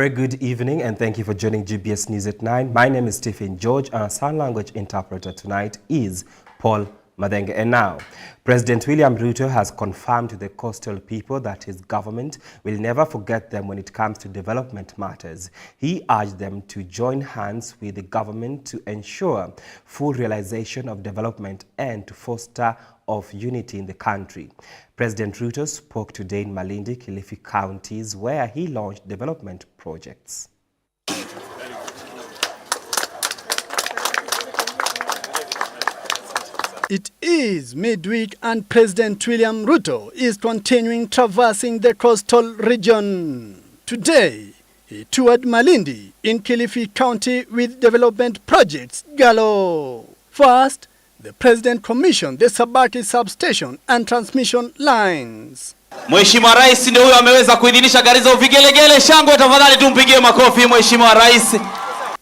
very good evening and thank you for joining GBS News at 9. My name is Stephen George and our sign language interpreter tonight is Paul Madenge. And now, President William Ruto has confirmed to the coastal people that his government will never forget them when it comes to development matters. He urged them to join hands with the government to ensure full realization of development and to foster of unity in the country. President Ruto spoke today in Malindi, Kilifi counties where he launched development projects. It is midweek and President William Ruto is continuing traversing the coastal region. Today, he toured Malindi in Kilifi County with development projects galore. First, the President commissioned the Sabaki substation and transmission lines. Mheshimiwa Rais ndio huyo ameweza kuidhinisha gari za vigelegele. Shangwe tafadhali tumpigie makofi Mheshimiwa Rais.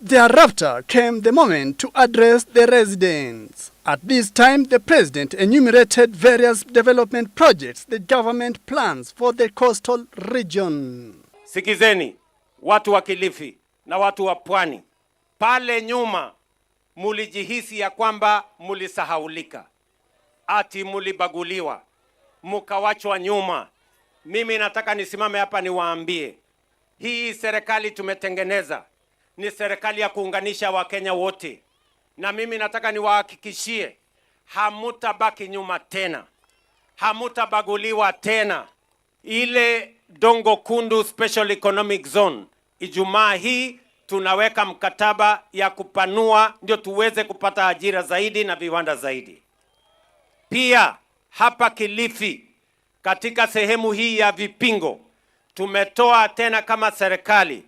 Thereafter came the moment to address the residents. At this time, the President enumerated various development projects the government plans for the coastal region. Sikizeni, watu wa Kilifi na watu wa Pwani. Pale nyuma, mulijihisi ya kwamba mulisahaulika. Ati mulibaguliwa. Mukawachwa nyuma. Mimi nataka nisimame hapa niwaambie. Hii serikali tumetengeneza. Ni serikali ya kuunganisha Wakenya wote. Na mimi nataka niwahakikishie hamutabaki nyuma tena. Hamutabaguliwa tena. Ile Dongo Kundu Special Economic Zone, Ijumaa hii tunaweka mkataba ya kupanua ndio tuweze kupata ajira zaidi na viwanda zaidi. Pia hapa Kilifi katika sehemu hii ya vipingo tumetoa tena kama serikali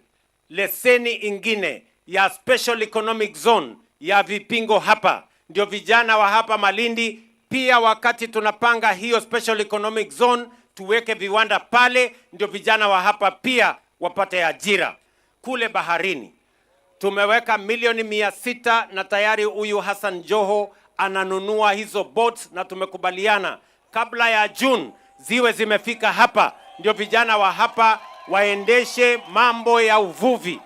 leseni ingine ya Special Economic Zone ya vipingo hapa. Ndio vijana wa hapa Malindi pia wakati tunapanga hiyo Special Economic Zone tuweke viwanda pale ndio vijana wa hapa pia wapate ajira. Kule baharini tumeweka milioni 600 na tayari huyu Hassan Joho ananunua hizo boats na tumekubaliana kabla ya June ziwe zimefika hapa ndio vijana wa hapa waendeshe mambo ya uvuvi.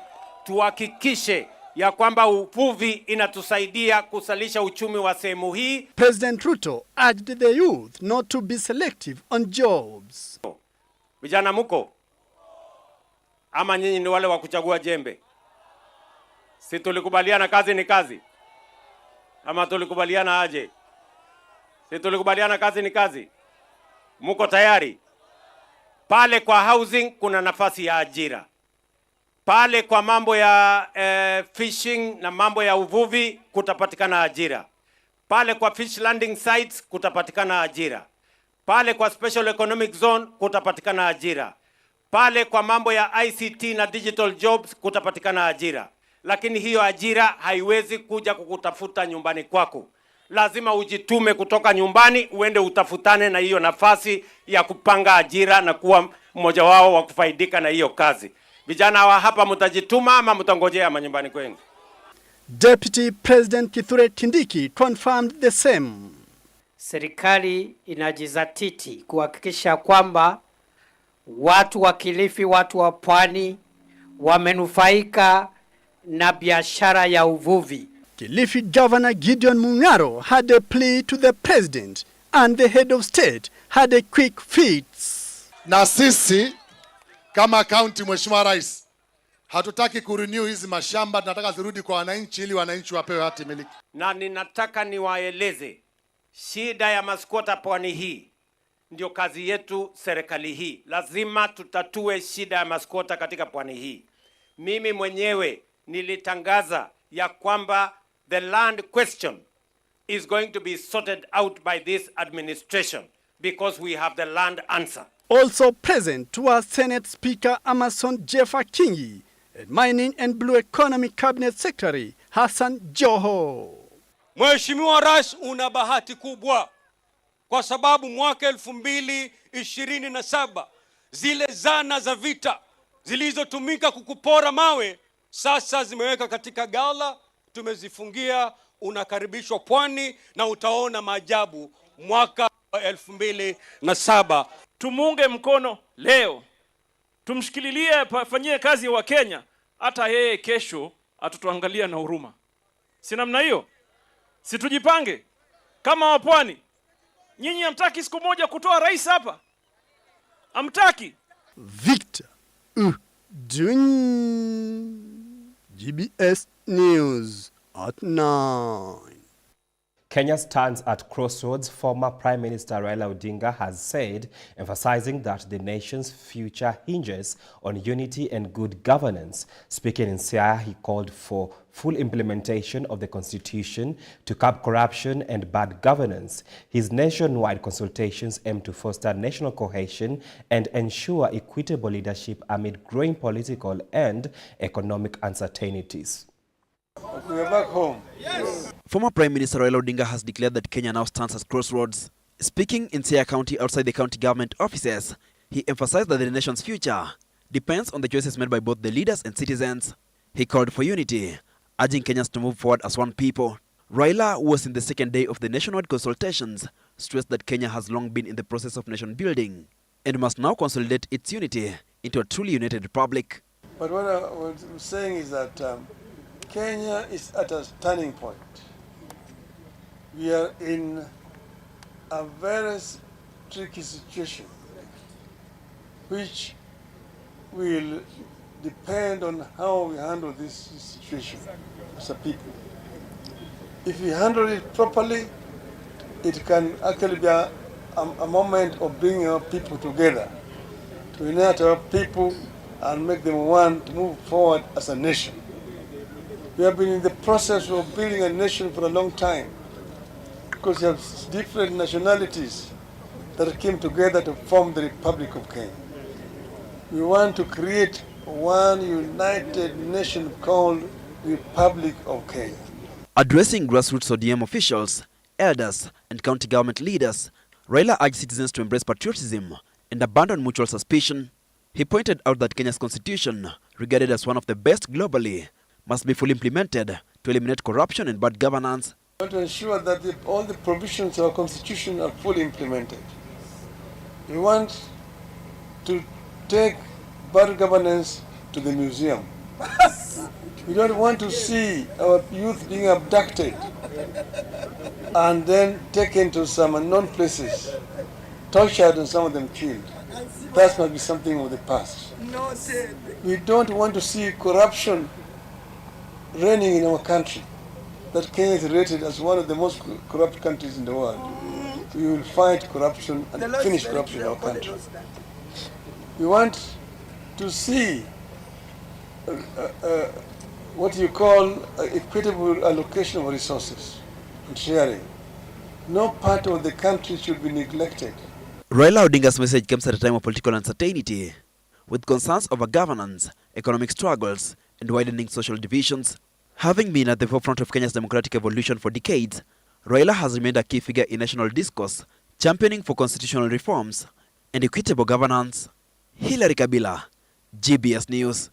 Tuhakikishe ya kwamba uvuvi inatusaidia kusalisha uchumi wa sehemu hii. President Ruto urged the youth not to be selective on jobs. Vijana muko? Ama nyinyi ni wale wa kuchagua jembe? Si tulikubaliana kazi ni kazi? Ama tulikubaliana aje? Si tulikubaliana kazi ni kazi? Muko tayari? Pale kwa housing kuna nafasi ya ajira. Pale kwa mambo ya fishing na mambo ya uvuvi kutapatikana ajira. Pale kwa fish landing sites kutapatikana ajira. Pale kwa Special Economic Zone kutapatikana ajira. Pale kwa mambo ya ICT na digital jobs kutapatikana ajira. Lakini hiyo ajira haiwezi kuja kukutafuta nyumbani kwako. Lazima ujitume kutoka nyumbani uende utafutane na hiyo nafasi ya kupanga ajira na kuwa mmoja wao wa kufaidika na hiyo kazi. Vijana wa hapa mtajituma ama mtangojea manyumbani kwenu? Deputy President Kithure Kindiki confirmed the same. Serikali inajizatiti kuhakikisha kwamba watu wa Kilifi, watu wa Pwani wamenufaika na biashara ya uvuvi. Kilifi Governor Gideon Mungaro had a plea to the President and the head of state had a quick fix. Na sisi kama county, Mheshimiwa Rais, hatutaki kurenew hizi mashamba, tunataka zirudi kwa wananchi ili wananchi wapewe hati miliki. Na ninataka niwaeleze shida ya maskwota Pwani hii ndio kazi yetu serikali hii. Lazima tutatue shida ya maskwota katika Pwani hii. Mimi mwenyewe nilitangaza ya kwamba the land question is going to be sorted out by this administration because we have the land answer. Also present was Senate Speaker Amason Jeffa Kingi and Mining and Blue Economy Cabinet Secretary Hassan Joho. Mheshimiwa Rais, una bahati kubwa kwa sababu mwaka 2027 zile zana za vita zilizotumika kukupora mawe sasa zimeweka katika gala, tumezifungia. Unakaribishwa Pwani na utaona maajabu mwaka 2007. Tumunge mkono leo tumshikililie, fanyie kazi wa Kenya, hata yeye kesho atutuangalia na huruma. Si namna hiyo? Si tujipange kama wapwani? Nyinyi hamtaki siku moja kutoa rais hapa? Hamtaki? Victor GBS News at 9. Kenya stands at crossroads, former Prime Minister Raila Odinga has said, emphasizing that the nation's future hinges on unity and good governance. Speaking in Siaya, he called for full implementation of the Constitution to curb corruption and bad governance. His nationwide consultations aim to foster national cohesion and ensure equitable leadership amid growing political and economic uncertainties. We are back home. Yes. Former Prime Minister Raila Odinga has declared that Kenya now stands at crossroads. Speaking in Siaya County outside the county government offices, he emphasized that the nation's future depends on the choices made by both the leaders and citizens. He called for unity, urging Kenyans to move forward as one people. Raila, who was in the second day of the nationwide consultations, stressed that Kenya has long been in the process of nation building and must now consolidate its unity into a truly united republic. But what I'm saying is that Kenya is at a turning point. We are in a very tricky situation, which will depend on how we handle this situation as a people. If we handle it properly, it can actually be a moment of bringing our people together, to unite our people and make them want to move forward as a nation. We have been in the process of building a nation for a long time, because we have different nationalities that came together to form the Republic of Kenya. We want to create one united nation called Republic of Kenya. Addressing grassroots ODM officials, elders, and county government leaders, Raila urged citizens to embrace patriotism and abandon mutual suspicion. He pointed out that Kenya's constitution, regarded as one of the best globally, must be fully implemented to eliminate corruption and bad governance. We want to ensure that all the provisions of our constitution are fully implemented. We want to take bad governance to the museum. We don't want to see our youth being abducted and then taken to some unknown places, tortured and some of them killed. That must be something of the past. We don't want to see corruption reigning in our country. That Kenya is rated as one of the most corrupt countries in the world. We will fight corruption and finish corruption in our country. We want to see what you call equitable allocation of resources and sharing. No part of the country should be neglected. Raila Odinga's message comes at a time of political uncertainty, with concerns over governance, economic struggles, and widening social divisions. Having been at the forefront of Kenya's democratic evolution for decades, Raila has remained a key figure in national discourse, championing for constitutional reforms and equitable governance. Hilary Kabila, GBS News.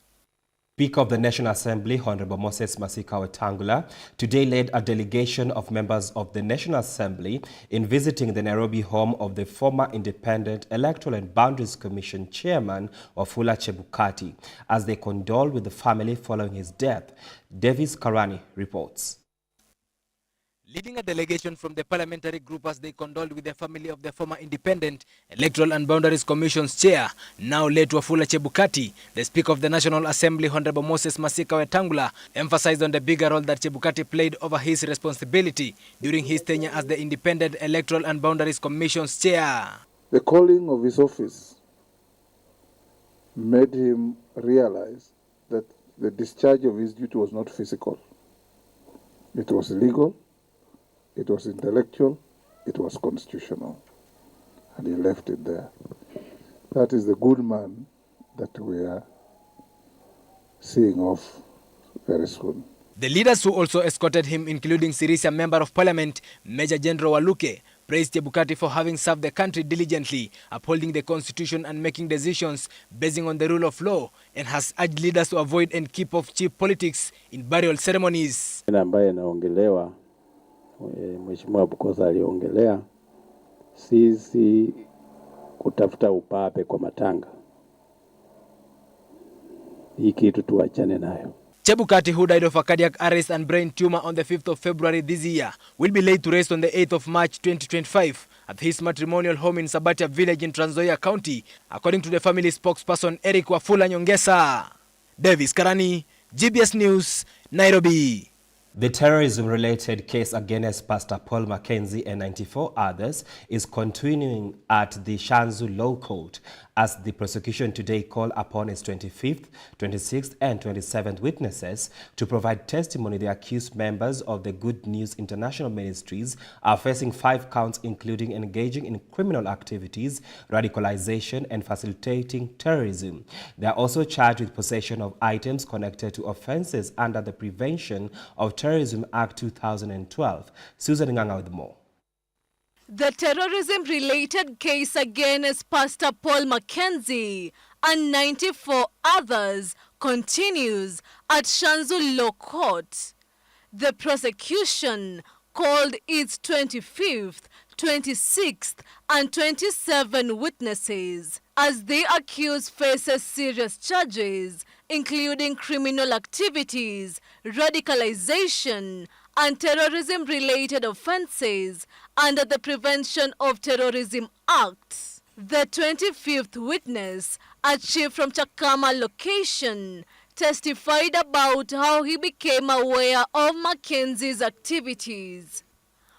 Speaker of the National Assembly, Honorable Moses Masika Wetangula, today led a delegation of members of the National Assembly in visiting the Nairobi home of the former Independent Electoral and Boundaries Commission Chairman, Wafula Chebukati, as they condole with the family following his death. Davis Karani reports. Leading a delegation from the parliamentary group as they condoled with the family of the former Independent Electoral and Boundaries Commission's chair, now late Wafula Chebukati, the Speaker of the National Assembly, Honorable Moses Masika Wetangula, emphasized on the bigger role that Chebukati played over his responsibility during his tenure as the Independent Electoral and Boundaries Commission's chair. The calling of his office made him realize that the discharge of his duty was not physical. It was legal. It was intellectual, it was constitutional, and he left it there. That is the good man that we are seeing off very soon. The leaders who also escorted him, including Sirisia Member of Parliament, Major General Waluke, praised Chebukati for having served the country diligently, upholding the constitution and making decisions based on the rule of law, and has urged leaders to avoid and keep off cheap politics in burial ceremonies. Mheshimiwa Bukosa aliongelea sisi kutafuta upape kwa matanga. Hii kitu tuachane nayo. Chebukati, who died of a cardiac arrest and brain tumor on the 5th of February this year, will be laid to rest on the 8th of March 2025 at his matrimonial home in Sabatia village in Trans Nzoia County, according to the family spokesperson Eric Wafula Nyongesa. Davis Karani, GBS News, Nairobi. The terrorism-related case against Pastor Paul Mackenzie and 94 others is continuing at the Shanzu Law Court as the prosecution today called upon its 25th, 26th and 27th witnesses to provide testimony. The accused members of the Good News International Ministries are facing 5 counts, including engaging in criminal activities, radicalization and facilitating terrorism. They are also charged with possession of items connected to offenses under the Prevention of Terrorism Act 2012. Susan Nganga with more. The terrorism-related case against Pastor Paul Mackenzie and 94 others continues at Shanzu Law Court. The prosecution called its 25th, 26th and 27th witnesses as the accused faces serious charges, including criminal activities, radicalization, and terrorism-related offenses under the Prevention of Terrorism Act. The 25th witness, a chief from Chakama location, testified about how he became aware of Mackenzie's activities.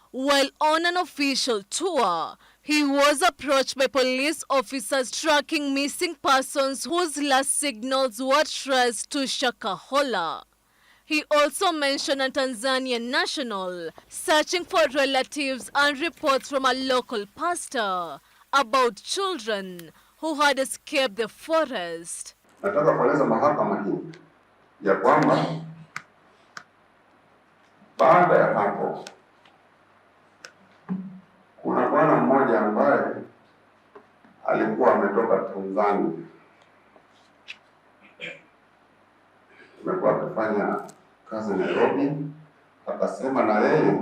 While on an official tour, he was approached by police officers tracking missing persons whose last signals were traced to Shakahola. He also mentioned a Tanzanian national searching for relatives and reports from a local pastor about children who had escaped the forest. Nataka kueleza mahakama hii ya kwamba baada ya hapo kuna bwana mmoja ambaye alikuwa ametoka Tanzania. Amekuwa akifanya kazi Nairobi, akasema na yeye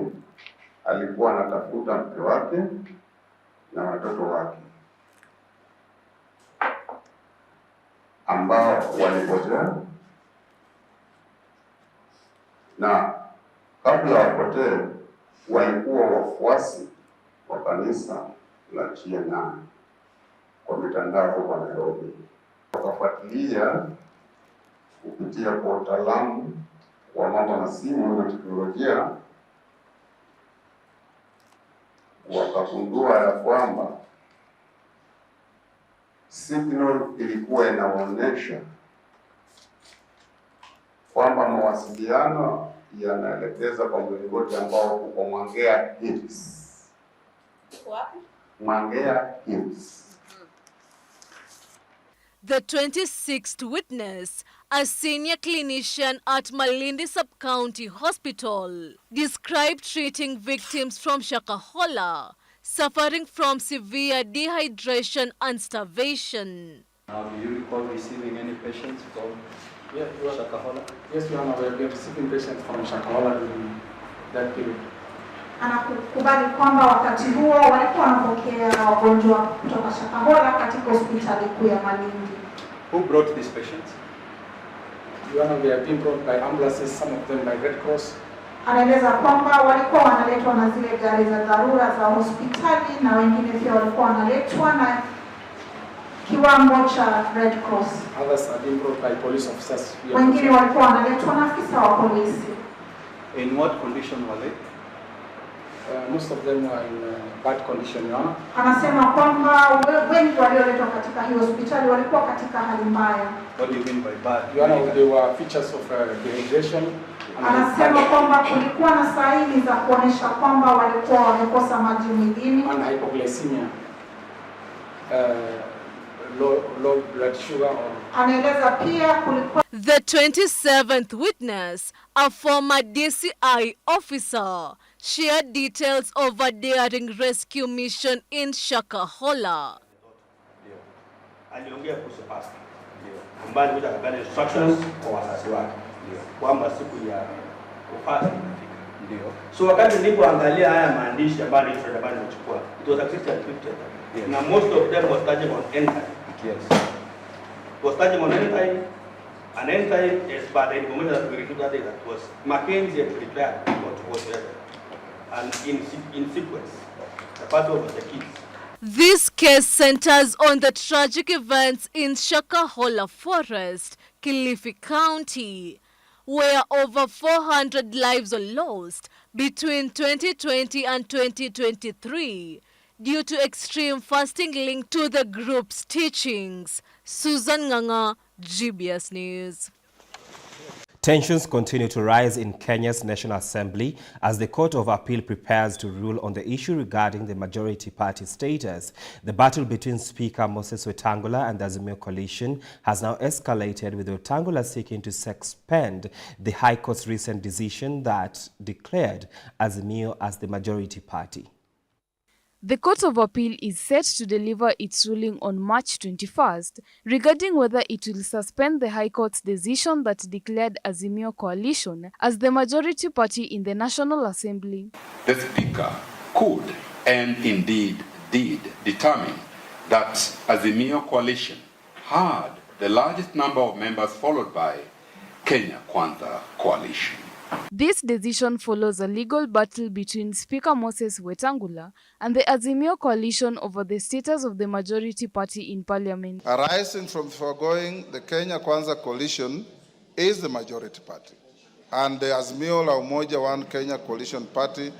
alikuwa anatafuta mke wake na watoto wake ambao walipotea, na kabla wapotee walikuwa wafuasi wa kanisa la GBS kwa mitandao huko Nairobi. Wakafuatilia kupitia kwa utaalamu wa mambo na simu na teknolojia, wakagundua ya kwamba signal ilikuwa inaonyesha kwamba mawasiliano yanaelekeza kwa mlingoti ambao uko Mwangea Hills. Mwangea Hills. The 26th witness, a senior clinician at Malindi Sub-County Hospital, described treating victims from Shakahola suffering from severe dehydration and starvation. Do you recall receiving any patients from Shakahola? Yes, Your Honor, we have been receiving patients from Shakahola during that period. Anakubali kwamba wakati huo walikuwa wanapokea wagonjwa kutoka Shakahola katika hospitali kuu ya Malindi. Who brought these patients? Your Honor, they have been brought by ambulances, some of them by Red Cross. Anaeleza kwamba walikuwa wanaletwa na zile gari za dharura za hospitali na wengine pia walikuwa wanaletwa na kiwango cha Red Cross. Others have been brought by police officers. Wengine walikuwa wanaletwa na afisa wa polisi. In what condition were they? Most of them were in bad condition, Your Honor. Anasema kwamba wengi walioletwa katika hiyo hospitali walikuwa katika hali mbaya. What do you mean by bad? Your Honor, there were features of dehydration. Anasema kwamba kulikuwa na saini za kuonesha kwamba walikuwa wamekosa maji mwilini. And hypoglycemia. Low blood sugar. Anaeleza pia kulikuwa. The 27th witness, a former DCI officer, shared details of a daring rescue mission in Shakahola. Aliongea kuhusu pasta. Mbali kuja kabla instructions kwa wazazi wake. Kwamba siku ya ufasi inafika. Ndio. So wakati nilipoangalia haya maandishi ambayo nimechukua, it was a Christian scripture. Yes. Na most of them was touching on end time. Yes. Was touching on end time And anytime, as per the information that we received that day, that was Mackenzie had prepared whatever. And in sequence, the party was the kids. This case centers on the tragic events in Shakahola Forest, Kilifi County, where over 400 lives were lost between 2020 and 2023 due to extreme fasting linked to the group's teachings. Susan Nganga, GBS News. Tensions continue to rise in Kenya's National Assembly as the Court of Appeal prepares to rule on the issue regarding the majority party status. The battle between Speaker Moses Wetangula and the Azimio coalition has now escalated, with Wetangula seeking to suspend the High Court's recent decision that declared Azimio as the majority party. The Court of Appeal is set to deliver its ruling on March 21st regarding whether it will suspend the High Court's decision that declared Azimio coalition as the majority party in the National Assembly. The Speaker could and indeed did determine that Azimio coalition had the largest number of members, followed by Kenya Kwanza coalition. This decision follows a legal battle between Speaker Moses Wetangula and the Azimio coalition over the status of the majority party in parliament. Arising from the foregoing, the Kenya Kwanza coalition is the majority party, and the Azimio la Umoja One Kenya coalition party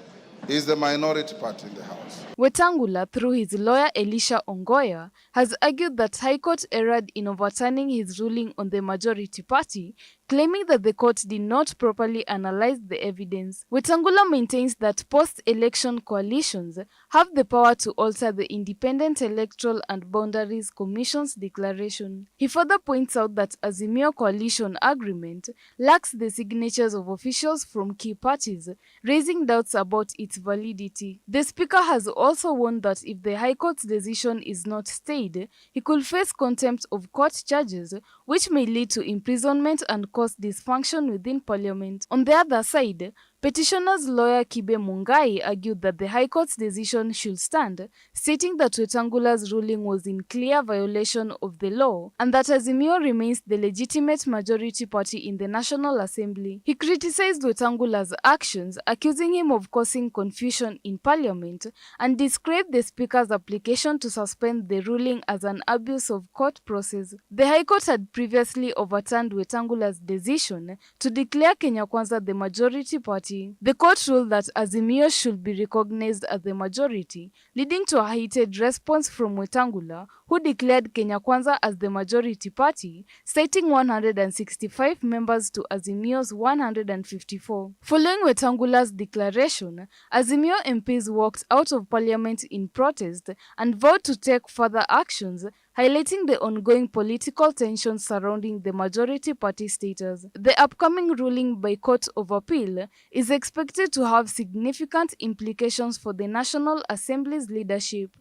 is the minority party in the House. Wetangula, through his lawyer Elisha Ongoya, has argued that High Court erred in overturning his ruling on the majority party, claiming that the court did not properly analyze the evidence. Wetangula maintains that post-election coalitions have the power to alter the Independent Electoral and Boundaries Commission's declaration. He further points out that Azimio coalition agreement lacks the signatures of officials from key parties, raising doubts about its validity. The Speaker has also warned that if the High Court's decision is not stayed, he could face contempt of court charges, which may lead to imprisonment and cause dysfunction within Parliament. On the other side, petitioner's lawyer Kibe Mungai argued that the High Court's decision should stand, stating that Wetangula's ruling was in clear violation of the law and that Azimio remains the legitimate majority party in the National Assembly. He criticized Wetangula's actions, accusing him of causing confusion in Parliament, and described the Speaker's application to suspend the ruling as an abuse of court process. The High Court had previously overturned Wetangula's decision to declare Kenya Kwanza the majority party. The court ruled that Azimio should be recognized as the majority, leading to a heated response from Wetangula, who declared Kenya Kwanza as the majority party, citing 165 members to Azimio's 154. Following Wetangula's declaration, Azimio MPs walked out of parliament in protest and vowed to take further actions, highlighting the ongoing political tensions surrounding the majority party status. The upcoming ruling by Court of Appeal is expected to have significant implications for the National Assembly's leadership.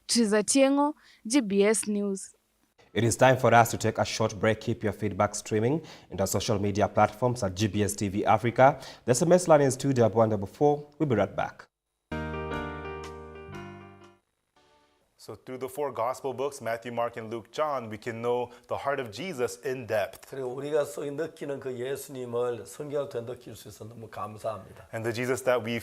Triza Tiengo, GBS News. It is time for us to take a short break. Keep your feedback streaming in our social media platforms at GBS TV Africa. The SMS line is 244. We'll be right back. So through the four gospel books, Matthew, Mark, and Luke, John, we can know the heart of Jesus in depth. 그리고 우리가 느끼는 그 예수님을 성경을 통해 느낄 수 있어서 너무 감사합니다. And the Jesus that we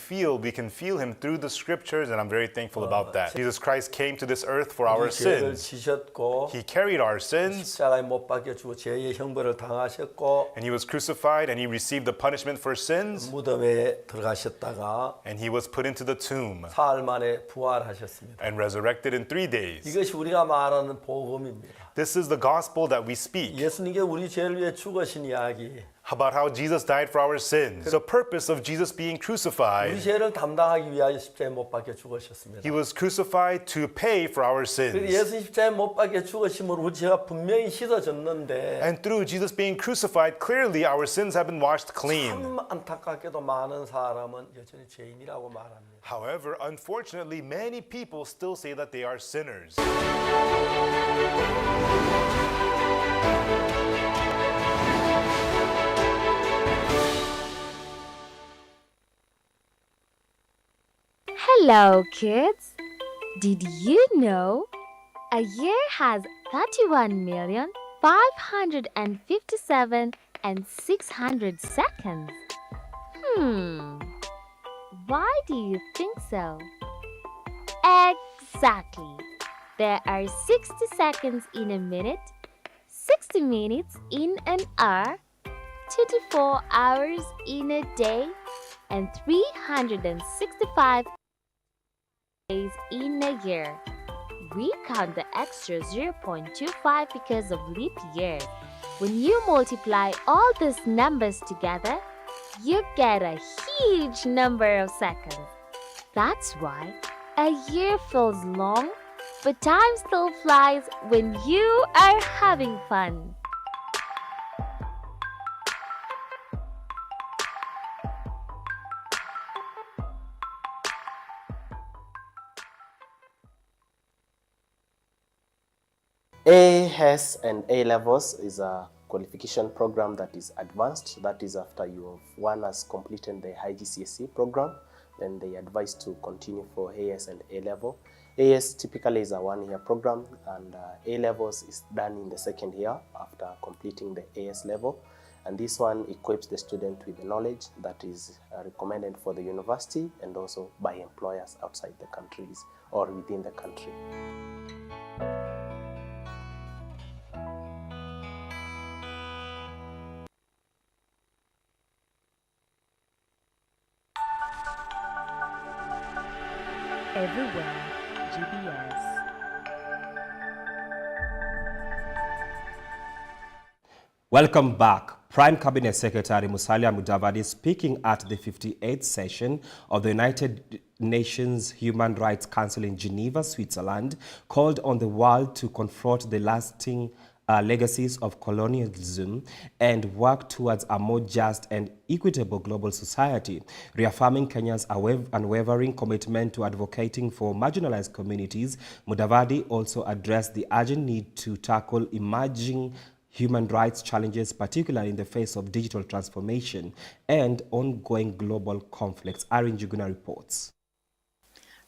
can feel him through the scriptures, and I'm very thankful about that. Jesus Christ came to this earth for our sins. 지셨고, he carried our sins. 십자가에 못 박혀 주고 죄의 형벌을 당하셨고, and he was crucified and he received the punishment for sins. 무덤에 들어가셨다가, and he was put into the tomb. 사흘 만에 부활하셨습니다. and resurrected in 3 days. 이것이 우리가 말하는 복음입니다. This is the gospel that we speak. 예수님께 우리 죄를 위해 죽으신 이야기. About how Jesus died for our sins. The purpose of Jesus being crucified. 우리 죄를 담당하기 위하여 십자가에 못 박혀 죽으셨습니다. He was crucified to pay for our sins. 예수 십자가에 못 박혀 죽으심으로 우리 죄가 분명히 씻어졌는데. And through Jesus being crucified, clearly our sins have been washed clean. 참 안타깝게도 많은 사람은 여전히 죄인이라고 말합니다. However, unfortunately, many people still say that they are sinners. Hello, kids. Did you know a year has 31,500,000 557 and 600 seconds. Why do you think so? Exactly. There are 60 seconds in a minute, 60 minutes in an hour, 24 hours in a day, and 365 days in a year. We count the extra 0.25 because of leap year. When you multiply all these numbers together, you get a huge number of seconds. That's why a year feels long, but time still flies when you are having fun. AS and A levels is a qualification program that is advanced. That is after one has completed the high GCSE program, then they advise to continue for AS and A level. AS typically is a 1-year program, and A levels is done in the 2nd year after completing the AS level. And this one equips the student with the knowledge that is recommended for the university and also by employers outside the countries or within the country. Everywhere, GBS. Welcome back. Prime Cabinet Secretary Musalia Mudavadi, speaking at the 58th session of the United Nations Human Rights Council in Geneva, Switzerland, called on the world to confront the lasting legacies of colonialism and work towards a more just and equitable global society. Reaffirming Kenya's unwavering commitment to advocating for marginalized communities, Mudavadi also addressed the urgent need to tackle emerging human rights challenges, particularly in the face of digital transformation and ongoing global conflicts. Arin Juguna reports.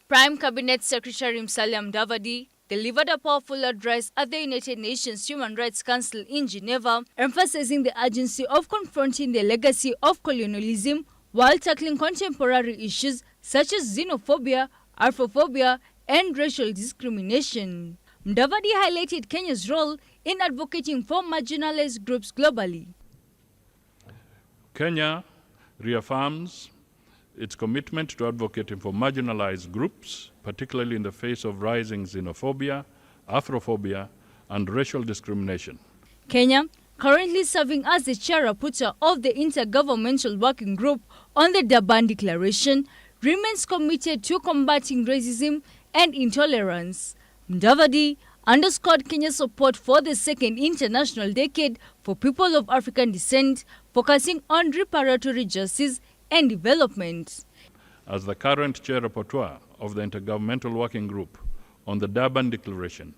Prime Cabinet Secretary Musalia Mudavadi delivered a powerful address at the United Nations Human Rights Council in Geneva, emphasizing the urgency of confronting the legacy of colonialism while tackling contemporary issues such as xenophobia, Afrophobia, and racial discrimination. Mudavadi highlighted Kenya's role in advocating for marginalized groups globally. Kenya reaffirms its commitment to advocating for marginalized groups, particularly in the face of rising xenophobia, Afrophobia, and racial discrimination. Kenya, currently serving as the chair-rapporteur of the Intergovernmental Working Group on the Durban Declaration, remains committed to combating racism and intolerance. Mudavadi underscored Kenya's support for the 2nd International Decade for People of African Descent, focusing on reparatory justice and development. As the current chair-rapporteur of the Intergovernmental Working Group on the Durban Declaration,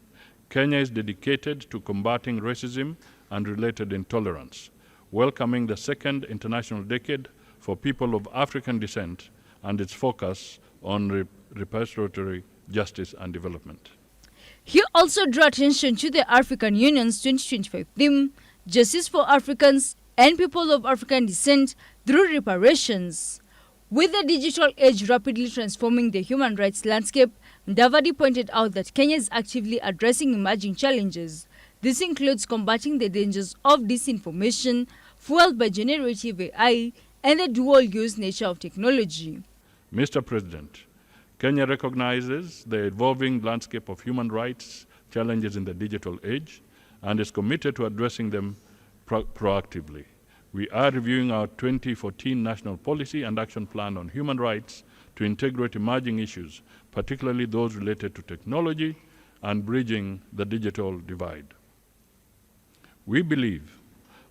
Kenya is dedicated to combating racism and related intolerance, welcoming the 2nd International Decade for People of African Descent and its focus on reparatory justice and development. He also drew attention to the African Union's 2025 theme, Justice for Africans and People of African Descent through reparations. With the digital age rapidly transforming the human rights landscape, Mudavadi pointed out that Kenya is actively addressing emerging challenges. This includes combating the dangers of disinformation fueled by generative AI and the dual-use nature of technology. Mr. President, Kenya recognizes the evolving landscape of human rights challenges in the digital age and is committed to addressing them proactively. We are reviewing our 2014 National Policy and Action Plan on Human Rights to integrate emerging issues, particularly those related to technology and bridging the digital divide. We believe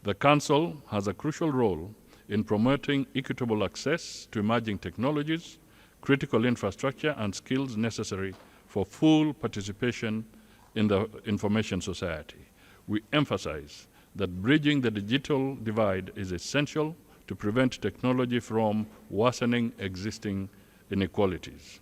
the Council has a crucial role in promoting equitable access to emerging technologies, critical infrastructure, and skills necessary for full participation in the information society. We emphasize that bridging the digital divide is essential to prevent technology from worsening existing inequalities.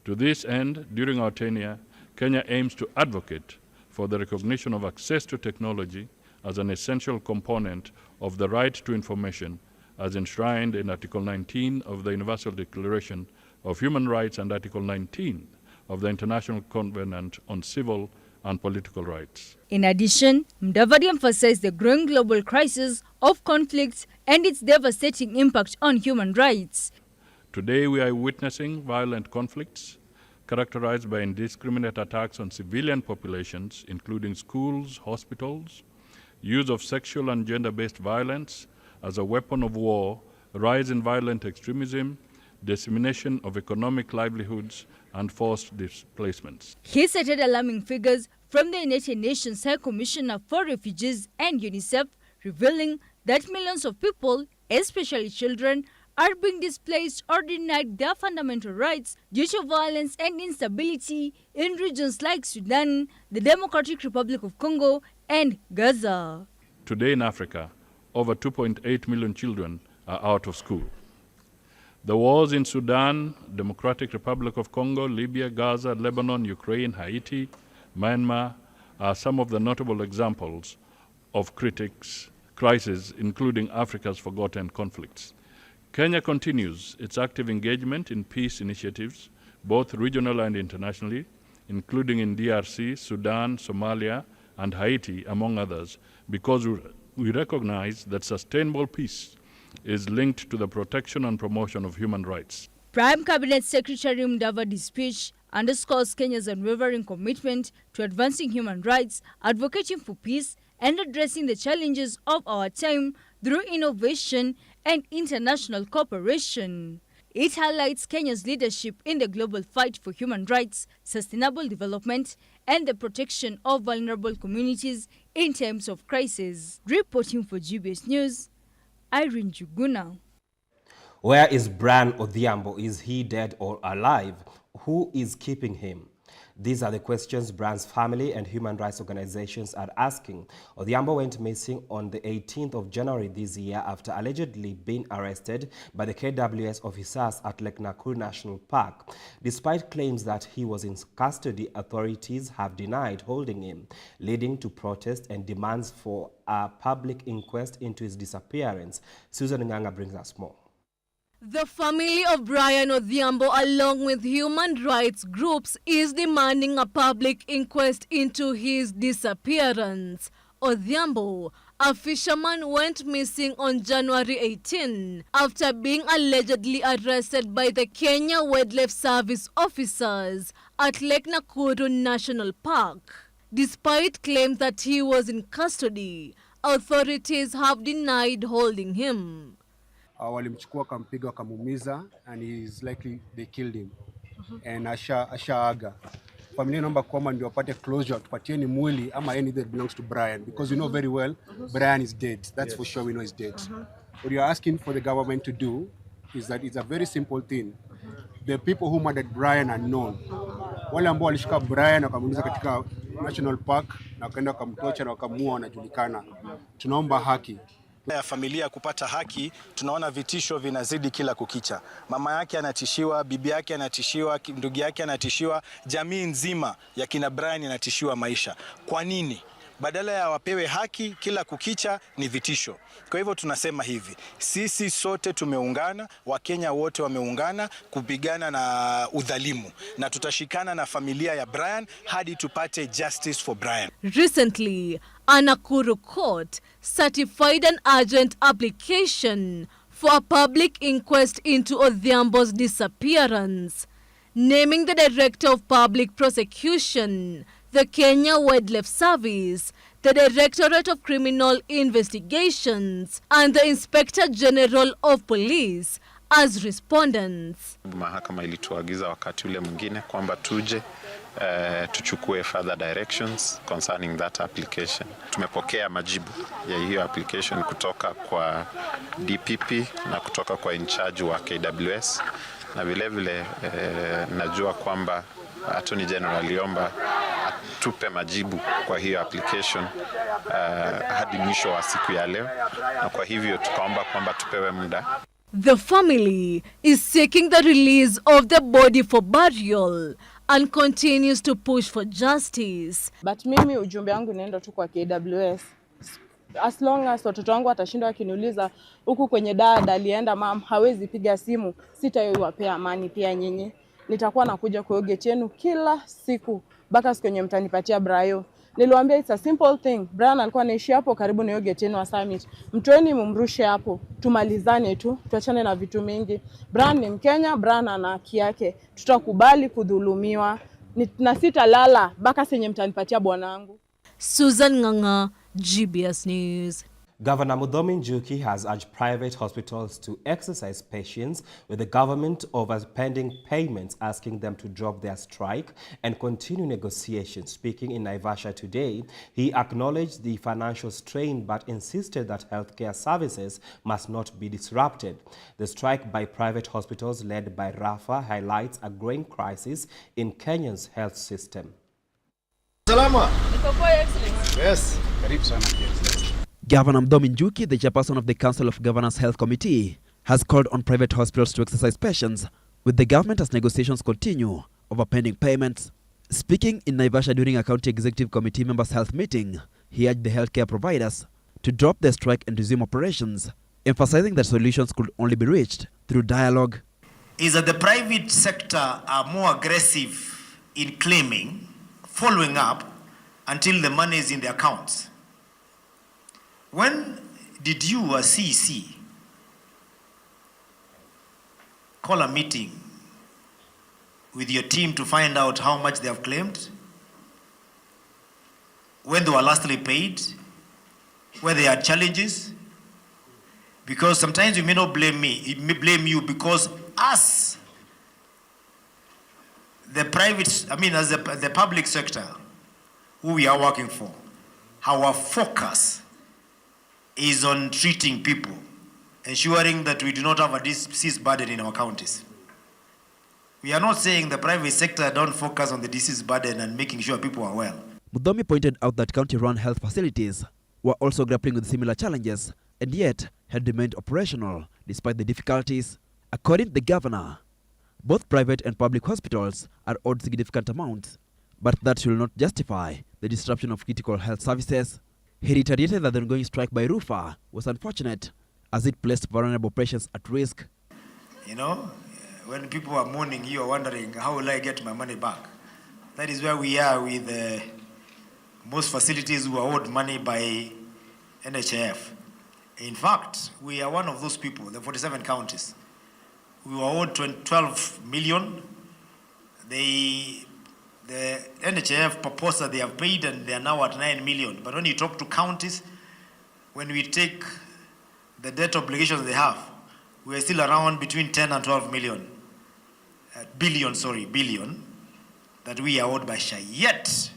To this end, during our tenure, Kenya aims to advocate for the recognition of access to technology as an essential component of the right to information as enshrined in Article 19 of the Universal Declaration of Human Rights and Article 19 of the International Covenant on Civil and Political Rights. In addition, Mudavadi emphasized the growing global crisis of conflicts and its devastating impact on human rights. Today we are witnessing violent conflicts characterized by indiscriminate attacks on civilian populations, including schools, hospitals, use of sexual and gender-based violence as a weapon of war, rise in violent extremism, dissemination of economic livelihoods, and forced displacements. He cited alarming figures from the United Nations High Commissioner for Refugees and UNICEF, revealing that millions of people, especially children, are being displaced or denied their fundamental rights due to violence and instability in regions like Sudan, the Democratic Republic of Congo, and Gaza. Today in Africa, over 2.8 million children are out of school. The wars in Sudan, Democratic Republic of Congo, Libya, Gaza, Lebanon, Ukraine, Haiti, Myanmar are some of the notable examples of crises, including Africa's forgotten conflicts. Kenya continues its active engagement in peace initiatives, both regional and internationally, including in DRC, Sudan, Somalia, and Haiti, among others, because we recognize that sustainable peace is linked to the protection and promotion of human rights. Prime Cabinet Secretary Mudavadi's speech underscores Kenya's unwavering commitment to advancing human rights, advocating for peace, and addressing the challenges of our time through innovation and international cooperation. It highlights Kenya's leadership in the global fight for human rights, sustainable development, and the protection of vulnerable communities in times of crisis. Reporting for GBS News, Irene Juguna. Where is Brian Odhiambo? Is he dead or alive? Who is keeping him? These are the questions Brian's family and human rights organizations are asking. Odhiambo went missing on the 18th of January this year after allegedly being arrested by the KWS officers at Lake Nakuru National Park. Despite claims that he was in custody, authorities have denied holding him, leading to protests and demands for a public inquest into his disappearance. Susan Nganga brings us more. The family of Brian Odhiambo, along with human rights groups, is demanding a public inquest into his disappearance. Odhiambo, a fisherman, went missing on January 18 after being allegedly arrested by the Kenya Wildlife Service officers at Lake Nakuru National Park. Despite claims that he was in custody, authorities have denied holding him. Walimchukua wakampiga wakamuumiza and he is likely they killed him and ashaaga. Familia naomba kwamba ndio wapate closure, tupatieni mwili ama any that belongs to Brian, because we know very well Brian is dead. That's for sure, we know he's dead. What you are asking for the government to do is that it's a very simple thing. The people who murdered Brian are known. Wale ambao walishika Brian wakamuumiza katika National Park na wakaenda wakamtocha na wakamuua wanajulikana. Tunaomba haki. Ya familia kupata haki, tunaona vitisho vinazidi kila kukicha. Mama yake anatishiwa, bibi yake anatishiwa, ndugu yake anatishiwa, jamii nzima ya kina Brian inatishiwa maisha. Kwa nini? Badala ya wapewe haki, kila kukicha ni vitisho. Kwa hivyo tunasema hivi, sisi sote tumeungana, Wakenya wote wameungana kupigana na udhalimu, na tutashikana na familia ya Brian hadi tupate justice for Brian. Recently, a Nakuru court certified an urgent application for a public inquest into Odhiambo's disappearance, naming the Director of Public Prosecution, the Kenya Wildlife Service, the Directorate of Criminal Investigations, and the Inspector General of Police as respondents. Mahakama ilituagiza wakati ule mwingine kwamba tuje tuchukue further directions concerning that application. Tumepokea majibu ya hiyo application kutoka kwa DPP na kutoka kwa in charge wa KWS, na vile vile najua kwamba Attorney General aliomba tupe majibu kwa hiyo application hadi mwisho wa siku ya leo, na kwa hivyo tukaomba kwamba tupewe muda. The family is seeking the release of the body for burial and continues to push for justice. But mimi ujumbe wangu naenda tu kwa KWS. as long as watoto wangu watashinda wakiniuliza huku kwenye dada alienda mam, hawezi piga simu, sitaiwapea amani pia nyinyi. Nitakuwa nakuja kwa gate yenu kila siku mpaka siku yenye mtanipatia Brayo. Niliwaambia it's a simple thing. Brian alikuwa anaishi hapo karibu na gate yenu wa Summit. Mtoeni mumrushe hapo. Tumalizane tu. Tuachane na vitu mingi. Brian ni Mkenya, Brian ana haki yake. Tutakubali kudhulumiwa. Na sitalala mpaka senye mtanipatia bwanangu. Susan Nganga, GBS News. Governor Muthomi Njuki has urged private hospitals to exercise patience with the government over pending payments, asking them to drop their strike and continue negotiations. Speaking in Naivasha today, he acknowledged the financial strain but insisted that healthcare services must not be disrupted. The strike by private hospitals led by Rafa highlights a growing crisis in Kenya's health system. Salama. Yes. Karibu sana. Governor Muthomi Njuki, the chairperson of the Council of Governors Health Committee, has called on private hospitals to exercise patience with the government as negotiations continue over pending payments. Speaking in Naivasha during a county executive committee members' health meeting, he urged the healthcare providers to drop their strike and resume operations, emphasizing that solutions could only be reached through dialogue. Is that the private sector are more aggressive in claiming, following up until the money is in the accounts. When did you, as CEC, call a meeting with your team to find out how much they have claimed, when they were lastly paid, where they had challenges? Because sometimes you may not blame me, it may blame you, because us, the private, as the public sector, who we are working for, our focus is on treating people, ensuring that we do not have a disease burden in our counties. We are not saying the private sector don't focus on the disease burden and making sure people are well. Muthomi pointed out that county-run health facilities were also grappling with similar challenges and yet had remained operational despite the difficulties. According to the governor, both private and public hospitals are owed significant amounts, but that should not justify the disruption of critical health services. He reiterated that the ongoing strike by RUFA was unfortunate as it placed vulnerable patients at risk. You know, when people are mourning, you are wondering, how will I get my money back? That is where we are with most facilities who are owed money by NHIF. In fact, we are one of those people, the 47 counties. We were owed 12 million. The NHIF proposed that they have paid and they are now at 9 million. But when you talk to counties, when we take the debt obligations they have, we are still around between 10 and 12 million. Billion that we are owed by SHA. Yet,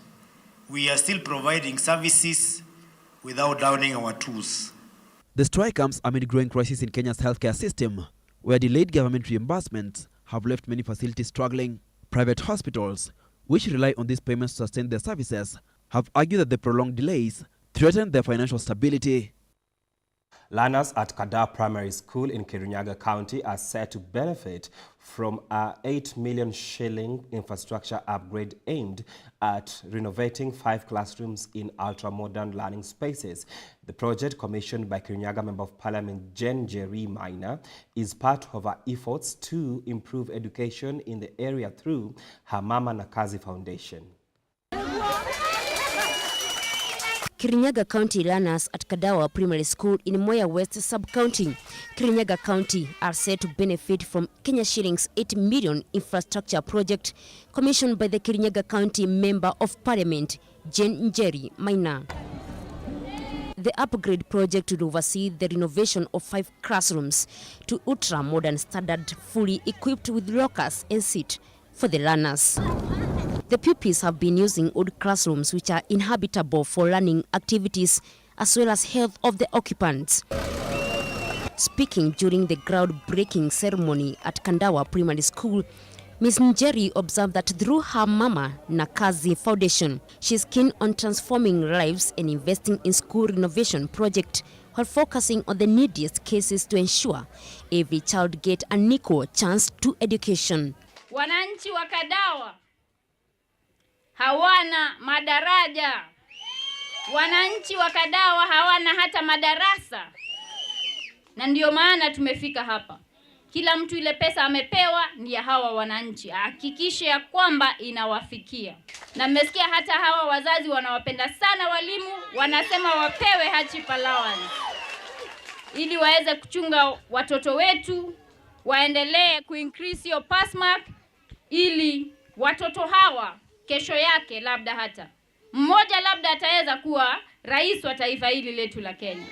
we are still providing services without downing our tools. The strike comes amid growing crisis in Kenya's healthcare system, where delayed government reimbursements have left many facilities struggling. Private hospitals, which rely on these payments to sustain their services, have argued that the prolonged delays threaten their financial stability. Learners at Kada Primary School in Kirinyaga County are set to benefit from a 8 million shilling infrastructure upgrade aimed at renovating 5 classrooms in ultra-modern learning spaces. The project, commissioned by Kirinyaga Member of Parliament Jen Jerry Minor, is part of her efforts to improve education in the area through her Mama Nakazi Foundation. Kirinyaga County learners at Kadawa Primary School in Moya West Sub-County, Kirinyaga County, are set to benefit from Kenya shillings 8 million infrastructure project commissioned by the Kirinyaga County Member of Parliament, Jen Njeri Maina. The upgrade project will oversee the renovation of 5 classrooms to ultra-modern standard, fully equipped with lockers and seats for the learners. The pupils have been using old classrooms which are inhabitable for learning activities as well as health of the occupants. Speaking during the groundbreaking ceremony at Kandawa Primary School, Ms. Njeri observed that through her Mama Nakazi Foundation, she is keen on transforming lives and investing in school renovation project while focusing on the neediest cases to ensure every child get an equal chance to education. Wananchi wa Kadawa hawana madaraja. Wananchi wa Kadawa hawana hata madarasa. Na ndio maana tumefika hapa. Kila mtu ile pesa amepewa ni ya hawa wananchi. Hakikishe ya kwamba inawafikia. Na mmesikia hata hawa wazazi wanawapenda sana walimu, wanasema wapewe hardship allowance. Ili waweze kuchunga watoto wetu, waendelee kuincrease your pass mark, ili watoto hawa kesho yake labda hata mmoja labda ataweza kuwa rais wa taifa hili letu la Kenya.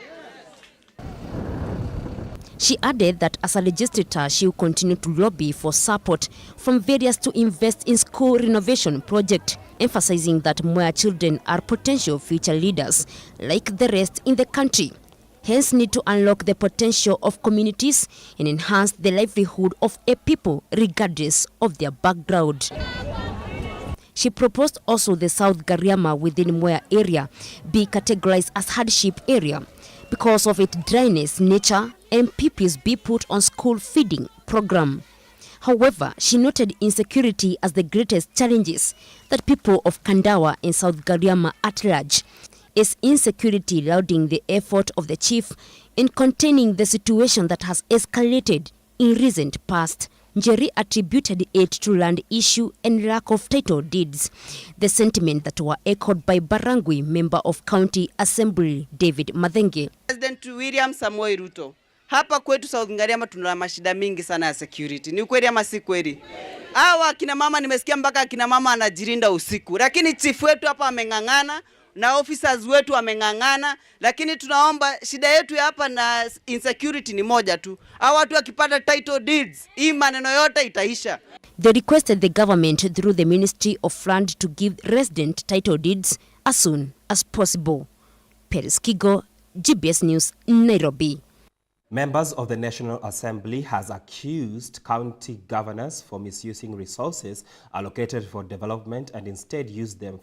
She added that as a legislator, she will continue to lobby for support from various to invest in school renovation project, emphasizing that Mwea children are potential future leaders like the rest in the country. Hence need to unlock the potential of communities and enhance the livelihood of a people regardless of their background. She proposed also the South Gariama within Mwea area be categorized as hardship area because of its dryness nature and pupils be put on school feeding program. However, she noted insecurity as the greatest challenges that people of Kandawa and South Gariama at large is insecurity lauding the effort of the chief in containing the situation that has escalated in recent past. Njeri attributed it to land issue and lack of title deeds, the sentiment that were echoed by Barangui member of County Assembly David Mathenge. President William Samoei Ruto, hapa kwetu South Ngariama tuna mashida mingi sana ya security. Ni kweli ama si kweli? Hawa kina mama nimesikia mpaka kina mama anajirinda usiku. Lakini chief wetu hapa amengangana na officers wetu wamengangana, lakini tunaomba shida yetu hapa na insecurity ni moja tu. Hawa watu wakipata title deeds, hii maneno yote itaisha. They requested the government through the Ministry of Land to give resident title deeds as soon as possible. Peris Kigo, GBS News, Nairobi. Members of the National Assembly has accused county governors for misusing resources allocated for development and instead used them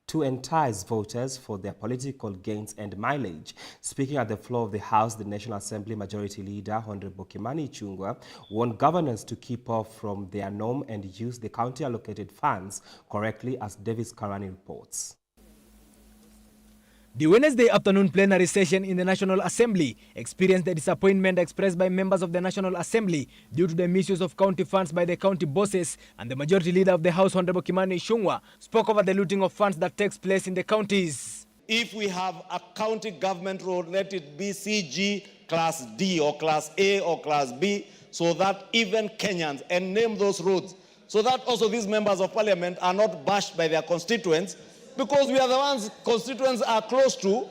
to entice voters for their political gains and mileage. Speaking at the floor of the House, the National Assembly Majority Leader, Honorable Kimani Ichung'wah, warned governors to keep off from their norm and use the county-allocated funds correctly, as Davis Karani reports. The Wednesday afternoon plenary session in the National Assembly experienced the disappointment expressed by members of the National Assembly due to the misuse of county funds by the county bosses, and the Majority Leader of the House, Honorable Kimani Ichung'wah, spoke over the looting of funds that takes place in the counties. If we have a county government road, let it be CG Class D or Class A or Class B, so that even Kenyans, and name those roads, so that also these members of parliament are not bashed by their constituents, because we are the ones constituents are close to.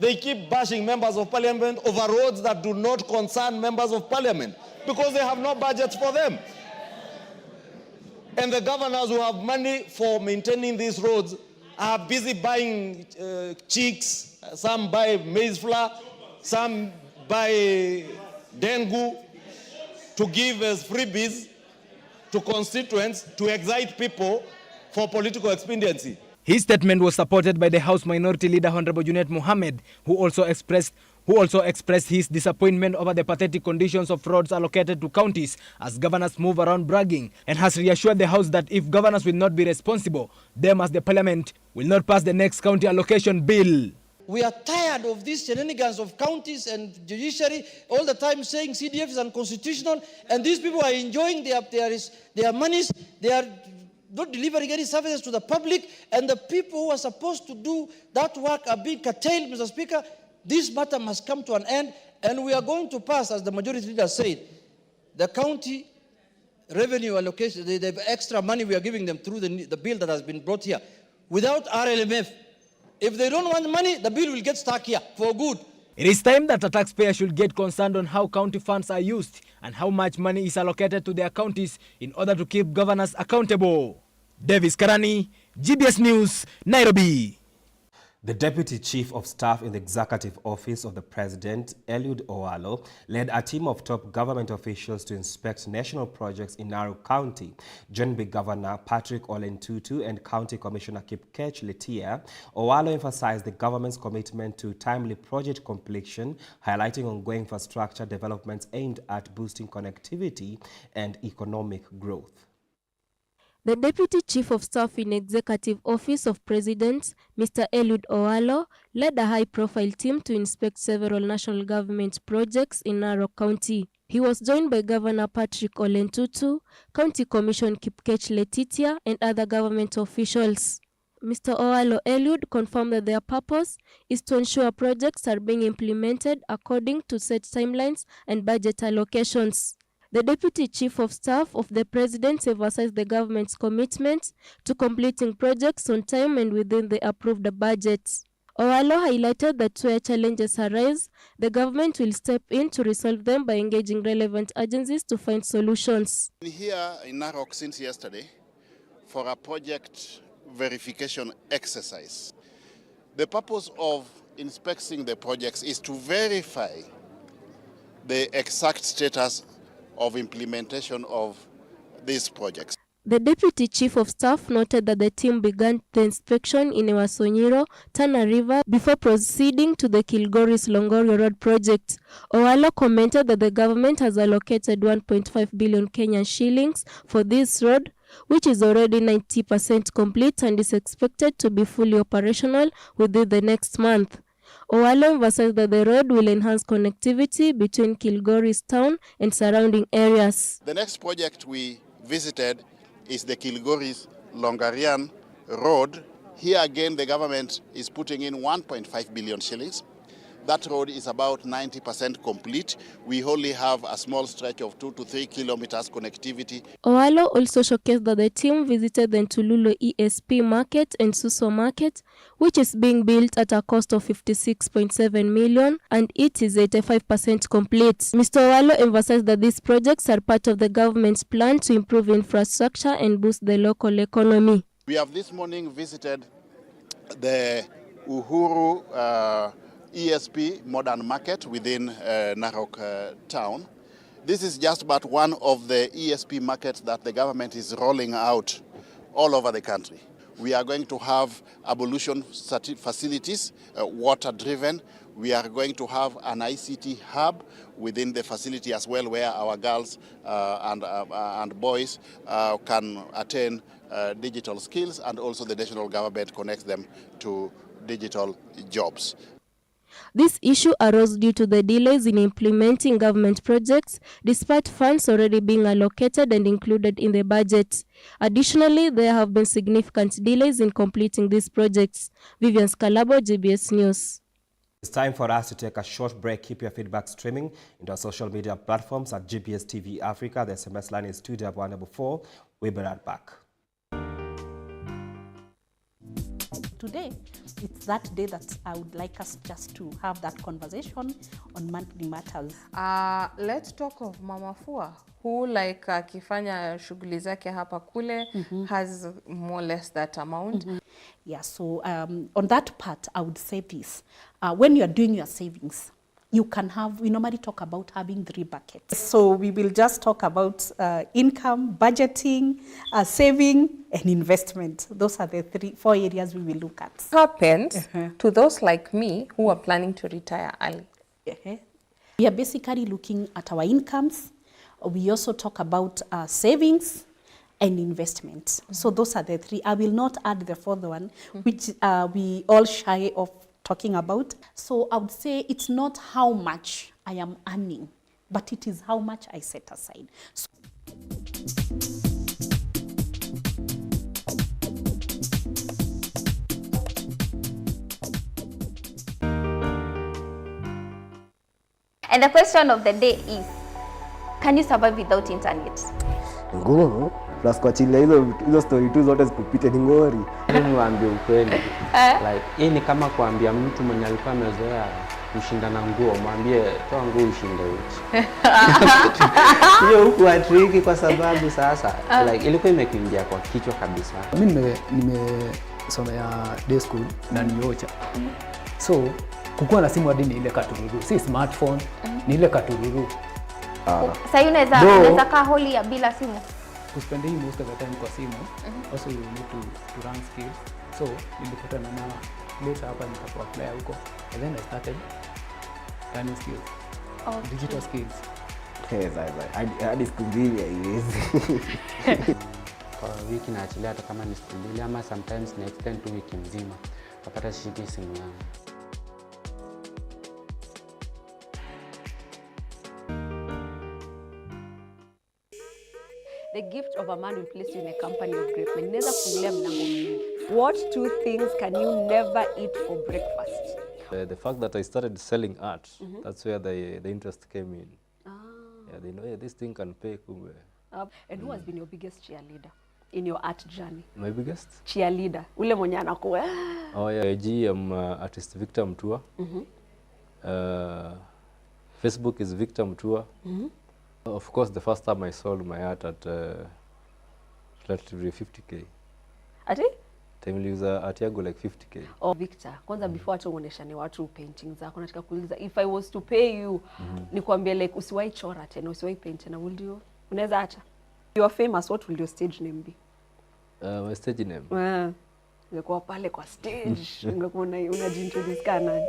They keep bashing members of parliament over roads that do not concern members of parliament because they have no budgets for them. And the governors who have money for maintaining these roads are busy buying chicks. Some buy maize flour, some buy dengue to give as freebies to constituents to excite people for political expediency. His statement was supported by the House Minority Leader, Honorable Junet Mohammed, who also expressed his disappointment over the pathetic conditions of roads allocated to counties as governors move around bragging, and has reassured the House that if governors will not be responsible, them as the parliament will not pass the next county allocation bill. We are tired of these shenanigans of counties and judiciary all the time saying CDF is unconstitutional, and these people are enjoying their monies. They are not delivering any services to the public, and the people who are supposed to do that work are being curtailed, Mr. Speaker. This matter must come to an end, and we are going to pass, as the Majority Leader said, the county revenue allocation, the extra money we are giving them through the bill that has been brought here, without RLMF. If they don't want money, the bill will get stuck here for good. It is time that a taxpayer should get concerned on how county funds are used and how much money is allocated to their counties in order to keep governors accountable. Davis Karani, GBS News, Nairobi. The Deputy Chief of Staff in the Executive Office of the President, Eliud Owalo, led a team of top government officials to inspect national projects in Narok County. Joined by Governor Patrick Olentutu and County Commissioner Kipkech Letia, Owalo emphasized the government's commitment to timely project completion, highlighting ongoing infrastructure developments aimed at boosting connectivity and economic growth. The Deputy Chief of Staff in Executive Office of President, Mr. Eliud Owalo, led a high-profile team to inspect several national government projects in Narok County. He was joined by Governor Patrick Ole Ntutu, County Commission Kipkech Letitia, and other government officials. Mr. Owalo Eliud confirmed that their purpose is to ensure projects are being implemented according to set timelines and budget allocations. The Deputy Chief of Staff of the President emphasized the government's commitment to completing projects on time and within the approved budget. Owalo highlighted that where challenges arise, the government will step in to resolve them by engaging relevant agencies to find solutions. Here in Narok since yesterday for a project verification exercise. The purpose of inspecting the projects is to verify the exact status of implementation of these projects. The Deputy Chief of Staff noted that the team began the inspection in Ewasonyiro, Tana River, before proceeding to the Kilgoris Longoria Road project. Owalo commented that the government has allocated 1.5 billion Kenyan shillings for this road, which is already 90% complete and is expected to be fully operational within the next month. Owalo emphasized that the road will enhance connectivity between Kilgoris town and surrounding areas. The next project we visited is the Kilgoris Longarian Road. Here again, the government is putting in 1.5 billion shillings. That road is about 90% complete. We only have a small stretch of 2 to 3 kilometers connectivity. Owalo also showcased that the team visited the Ntululo ESP market and Suso market, which is being built at a cost of 56.7 million, and it is 85% complete. Mr. Owalo emphasized that these projects are part of the government's plan to improve infrastructure and boost the local economy. We have this morning visited the Uhuru ESP modern market within Narok town. This is just but one of the ESP markets that the government is rolling out all over the country. We are going to have ablution facilities, water driven. We are going to have an ICT hub within the facility as well, where our girls and boys can attain digital skills, and also the national government connects them to digital jobs. This issue arose due to the delays in implementing government projects, despite funds already being allocated and included in the budget. Additionally, there have been significant delays in completing these projects. Vivian Scalabo, GBS News. It's time for us to take a short break. Keep your feedback streaming into our social media platforms at GBS TV Africa. The SMS line is 21144. We'll be right back. Today, it's that day that I would like us just to have that conversation on monthly matters. Let's talk of Mama Fua, who like akifanya shughuli zake hapa kule has more or less that amount. Yeah, so on that part, I would say this. When you are doing your savings, you can have, we normally talk about having 3 buckets. So we will just talk about income, budgeting, saving, and investment. Those are the 4 areas we will look at. What happens to those like me who are planning to retire early? We are basically looking at our incomes. We also talk about savings and investment. So those are the 3. I will not add the 4th one, which we all shy of talking about. So I would say it's not how much I am earning, but it is how much I set aside. So and the question of the day is, can you survive without internet? Ngumu. Plus kuachilia hizo story tu zote zikupite ni ngori. Niwaambie ukweli. Like hii ni kama kuambia mtu mwenye alikuwa amezoea kushindana nguo, mwambie toa nguo ushinde uchi. Hiyo huku atriki kwa sababu sasa like ilikuwa imekuingia kwa kichwa kabisa. Mimi nimesomea day school na niocha. So kukuwa na simu hadi ni ile katururu, si smartphone, ni ile katururu. Sasa unaweza kaa holi ya bila simu. To spend most of the time kwa simu, also you need to run skills. So nilipata na later hapa nikapo apply huko, and then I started learning skills, digital skills. Yes, I hadi siku mbili haiwezi. kwa wiki naachilia hata kama ni siku 2 ama sometimes na extend tu wiki mzima. Napata shiki simu yangu. The gift of a man will place you in a company of great men. Inaweza kufungulia mlango mingi. What 2 things can you never eat for breakfast? The fact that I started selling art, that's where the interest came in. Yeah, they know, yeah, this thing can pay. And who has been your biggest cheerleader in your art journey? My biggest? Cheerleader. Ule mwenye anakuwa. Oh yeah, I'm artist Victor Mtua. Facebook is Victor Mtua. Of course, the first time I sold my art at relatively 50K. Ati? Time niliuza art yangu like 50K. Oh, Victor, kwanza before hata uoneshane watu paintings zako, nataka kuuliza, if I was to pay you, nikwambie like usiwahi chora tena, usiwahi paint tena, would you? Unaweza acha? You are famous, what will your stage name be? My stage name? Ungekuwa pale kwa stage, ungekuwa unajiintroduce kana nani?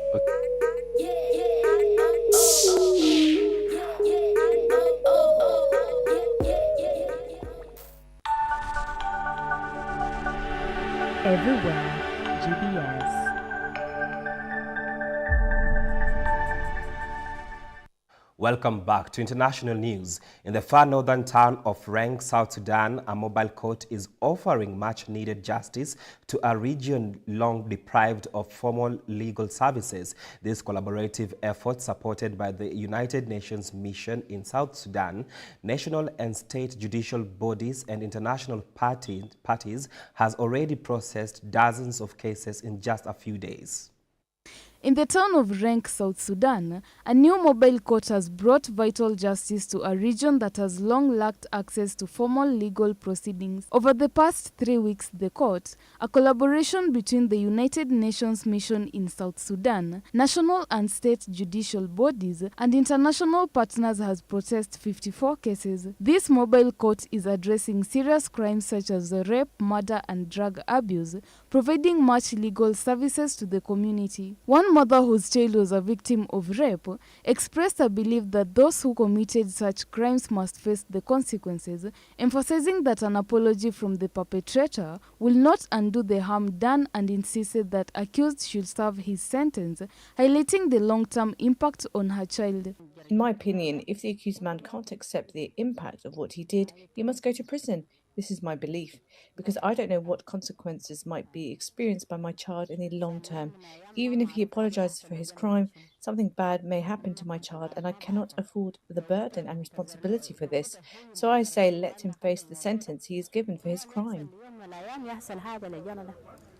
Everywhere, GBS. Welcome back to international news. In the far northern town of Reng, South Sudan, a mobile court is offering much-needed justice to a region long deprived of formal legal services. This collaborative effort, supported by the United Nations Mission in South Sudan, national and state judicial bodies and international parties, has already processed dozens of cases in just a few days. In the town of Renk, South Sudan, a new mobile court has brought vital justice to a region that has long lacked access to formal legal proceedings. Over the past 3 weeks, the court, a collaboration between the United Nations Mission in South Sudan, national and state judicial bodies, and international partners, has processed 54 cases. This mobile court is addressing serious crimes such as rape, murder, and drug abuse, providing much legal services to the community. One mother whose child was a victim of rape expressed a belief that those who committed such crimes must face the consequences, emphasizing that an apology from the perpetrator will not undo the harm done, and insisted that accused should serve his sentence, highlighting the long-term impact on her child. In my opinion, if the accused man can't accept the impact of what he did, he must go to prison. This is my belief, because I don't know what consequences might be experienced by my child in the long term. Even if he apologizes for his crime, something bad may happen to my child, and I cannot afford the burden and responsibility for this. So I say let him face the sentence he is given for his crime.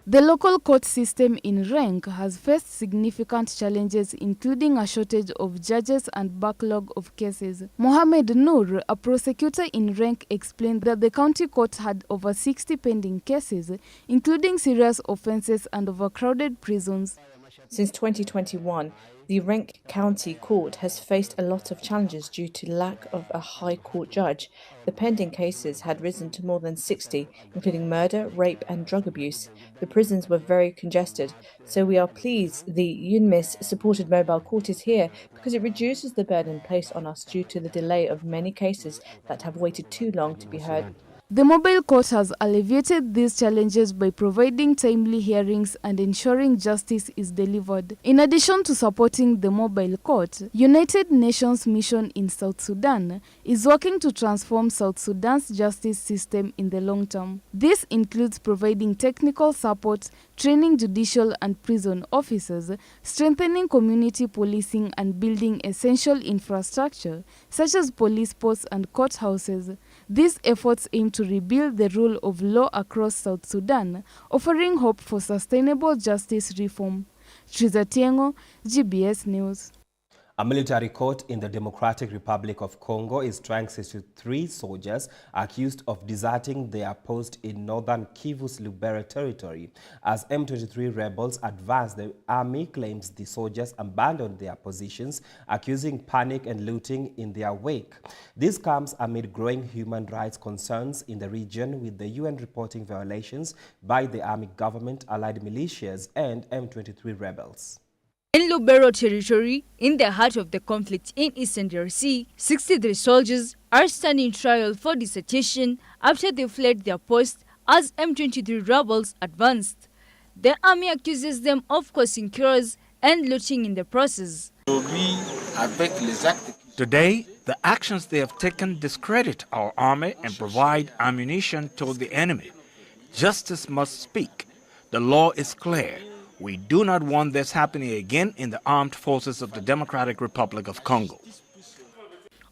The local court system in Renk has faced significant challenges, including a shortage of judges and backlog of cases. Mohamed Noor, a prosecutor in Renk, explained that the county court had over 60 pending cases, including serious offenses and overcrowded prisons. Since 2021, the Renk County Court has faced a lot of challenges due to lack of a high court judge. The pending cases had risen to more than 60, including murder, rape and drug abuse. The prisons were very congested, so we are pleased the UNMISS-supported mobile court is here because it reduces the burden placed on us due to the delay of many cases that have waited too long to be heard. The mobile court has alleviated these challenges by providing timely hearings and ensuring justice is delivered. In addition to supporting the mobile court, United Nations Mission in South Sudan is working to transform South Sudan's justice system in the long term. This includes providing technical support, training judicial and prison officers, strengthening community policing, and building essential infrastructure such as police posts and courthouses. These efforts aim to rebuild the rule of law across South Sudan, offering hope for sustainable justice reform. Triza Tiengo, GBS News. A military court in the Democratic Republic of Congo is trying 63 soldiers accused of deserting their post in northern Kivu's Lubero territory. As M23 rebels advance, the army claims the soldiers abandoned their positions, accusing panic and looting in their wake. This comes amid growing human rights concerns in the region, with the UN reporting violations by the army government, allied militias, and M23 rebels. In Lubero territory, in the heart of the conflict in Eastern DRC, 63 soldiers are standing trial for desertion after they fled their post as M23 rebels advanced. The army accuses them of causing chaos and looting in the process. Today, the actions they have taken discredit our army and provide ammunition to the enemy. Justice must speak. The law is clear. We do not want this happening again in the armed forces of the Democratic Republic of Congo.